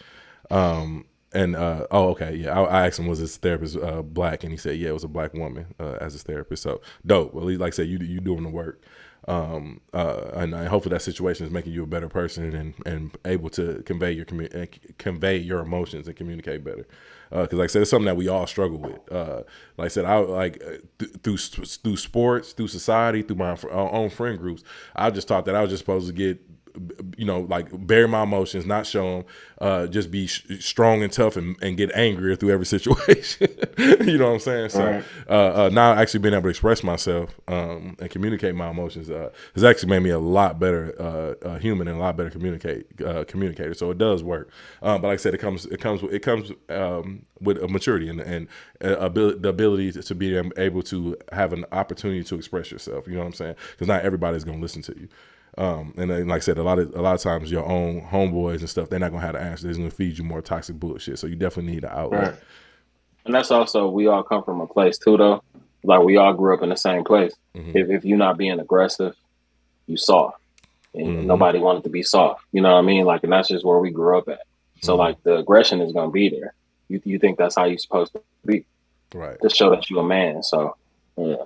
I asked him, was his therapist black, and he said, yeah, it was a black woman as his therapist. So dope. Well, like I said, you doing the work, and hopefully that situation is making you a better person and able to convey your emotions and communicate better. Because like I said, it's something that we all struggle with. Like I said, through sports, through society, through my own friend groups, I just thought that I was just supposed to get, like, bury my emotions, not show them, just be strong and tough and get angrier through every situation. You know what I'm saying? So now actually being able to express myself and communicate my emotions has actually made me a lot better human and a lot better communicator. So it does work. But like I said, it comes with a maturity and the ability to be able to have an opportunity to express yourself. You know what I'm saying? Because not everybody's going to listen to you. And then, like I said, a lot of times your own homeboys and stuff, they're not gonna have the answer. They're gonna feed you more toxic bullshit. So you definitely need an outlet. Right. And that's also, we all come from a place too, though. Like, we all grew up in the same place. If you're not being aggressive, you soft, and nobody wanted to be soft. You know what I mean? Like, and that's just where we grew up at. So like, the aggression is gonna be there. You think that's how you're supposed to be, right? To show that you're a man. So yeah.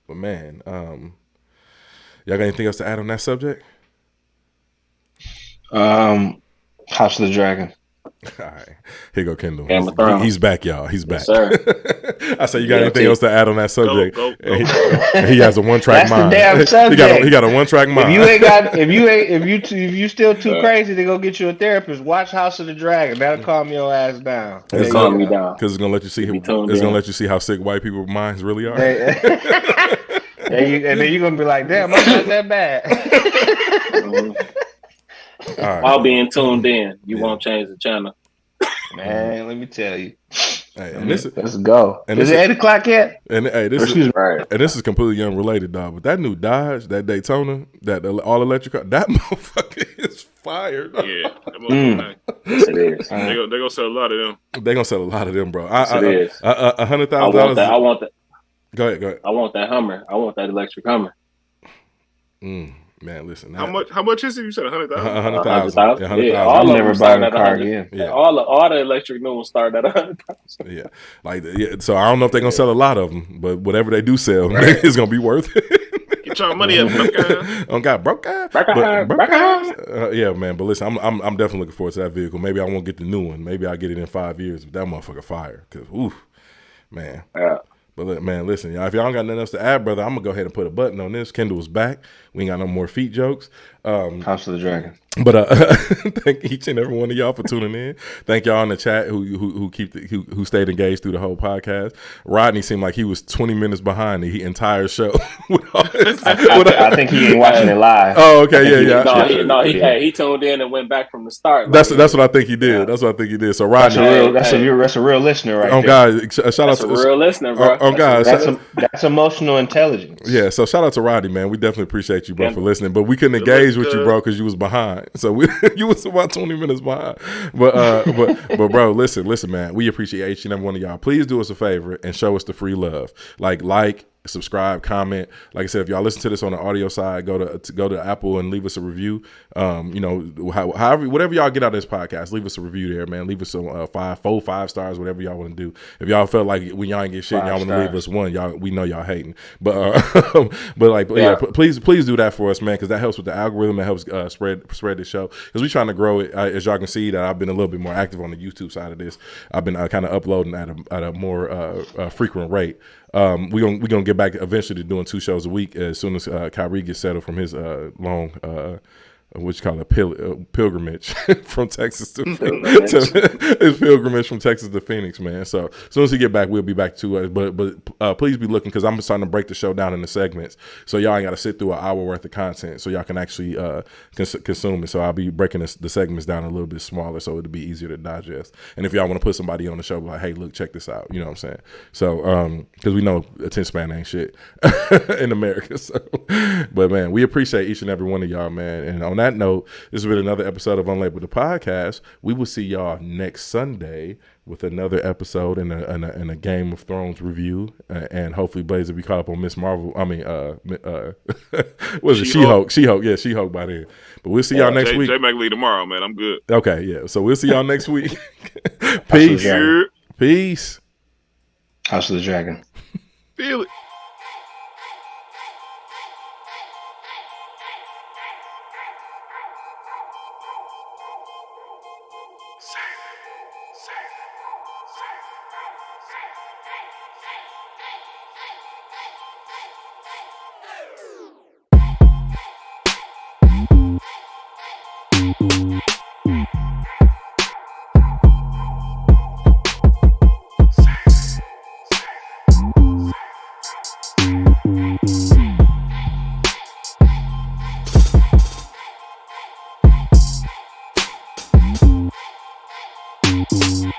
But man, y'all got anything else to add on that subject? House of the Dragon. All right, here go Kendall. He's back, y'all. He's back. Yes, sir. I said, you got anything else to add on that subject? Go. He has a one-track mind. That's the damn subject. He got a one-track mind. If you still too crazy to go get you a therapist, watch House of the Dragon. That'll calm your ass down. It'll calm me down. Because it's gonna let you see. It's gonna let you see how sick white people's minds really are. And then you're gonna be like, damn, I'm not that bad. Right. While being tuned in, you won't change the channel. Man, let me tell you. Hey, and this is, let's go. And is it 8 o'clock yet? And hey, this Excuse is me. Right. and this is completely unrelated, dog. But that new Dodge, that Daytona, that all electric car, that motherfucker is fire. Dog. Yeah, that motherfucker. Yes, it is. They gonna sell a lot of them. They gonna sell a lot of them, bro. Yes, it is. $100,000. I want that. Go ahead. I want that Hummer. I want that electric Hummer. Man, listen. How much is it? You said 100,000. 100,000. Yeah, all I'm of never them start buying a at car 100. again. Yeah. All the electric new ones start at 100,000. Yeah, so I don't know if they're gonna sell a lot of them, but whatever they do sell, it's gonna be worth it. Get your money up, broke. On God, broke guy. Yeah, man. But listen, I'm definitely looking forward to that vehicle. Maybe I won't get the new one. Maybe I'll get it in 5 years. But that motherfucker fire. Cause man. Yeah. But man, listen, y'all. If y'all don't got nothing else to add, brother, I'm gonna go ahead and put a button on this. Kendall's back. We ain't got no more feet jokes. House of the Dragon. But thank each and every one of y'all for tuning in. Thank y'all in the chat who stayed engaged through the whole podcast. Rodney seemed like he was 20 minutes behind the entire show. I think he ain't watching it live. Oh, okay, yeah. He tuned in and went back from the start. That's what I think he did. Yeah. That's what I think he did. So Rodney, that's a real listener, right? Oh God, shout out to a real listener, bro. Oh God, that's emotional intelligence. Yeah. So shout out to Rodney, man. We definitely appreciate you, bro, for listening. But we couldn't engage with you, bro, because you was behind. So you was about 20 minutes behind. But bro, listen, man. We appreciate each and every one of y'all. Please do us a favor and show us the free love. Like, subscribe, comment. Like I said, if y'all listen to this on the audio side, go to Apple and leave us a review. However, whatever y'all get out of this podcast, leave us a review there, man. Leave us some 5 stars, whatever y'all want to do. If y'all felt like when y'all ain't get shit, y'all want to leave us one, we know y'all hating. But please do that for us, man, because that helps with the algorithm. It helps spread the show, because we trying to grow it. As y'all can see, that I've been a little bit more active on the YouTube side of this. I've been kind of uploading at a more frequent rate. We're gonna get back eventually to doing 2 shows a week as soon as Kyrie gets settled from his long what you call it, pilgrimage from Texas to his pilgrimage from Texas to Phoenix, man. So as soon as he get back, we'll be back to it. But please be looking, because I'm starting to break the show down into segments, so y'all ain't got to sit through an hour worth of content, so y'all can actually consume it. So I'll be breaking the segments down a little bit smaller, so it'll be easier to digest. And if y'all want to put somebody on the show, like, hey, look, check this out. You know what I'm saying? So because we know attention span ain't shit in America. So, but man, we appreciate each and every one of y'all, man. And on that note, this has been another episode of Unlabeled the Podcast. We will see y'all next Sunday with another episode and a Game of Thrones review, and hopefully Blaze will be caught up on Miss Marvel. I mean, what is it? She-Hulk. Yeah, She-Hulk by then. But we'll see y'all next week. Jay McLean tomorrow, man. I'm good. Okay, yeah. So we'll see y'all next week. Peace. Peace. House of the Dragon. Feel it. Say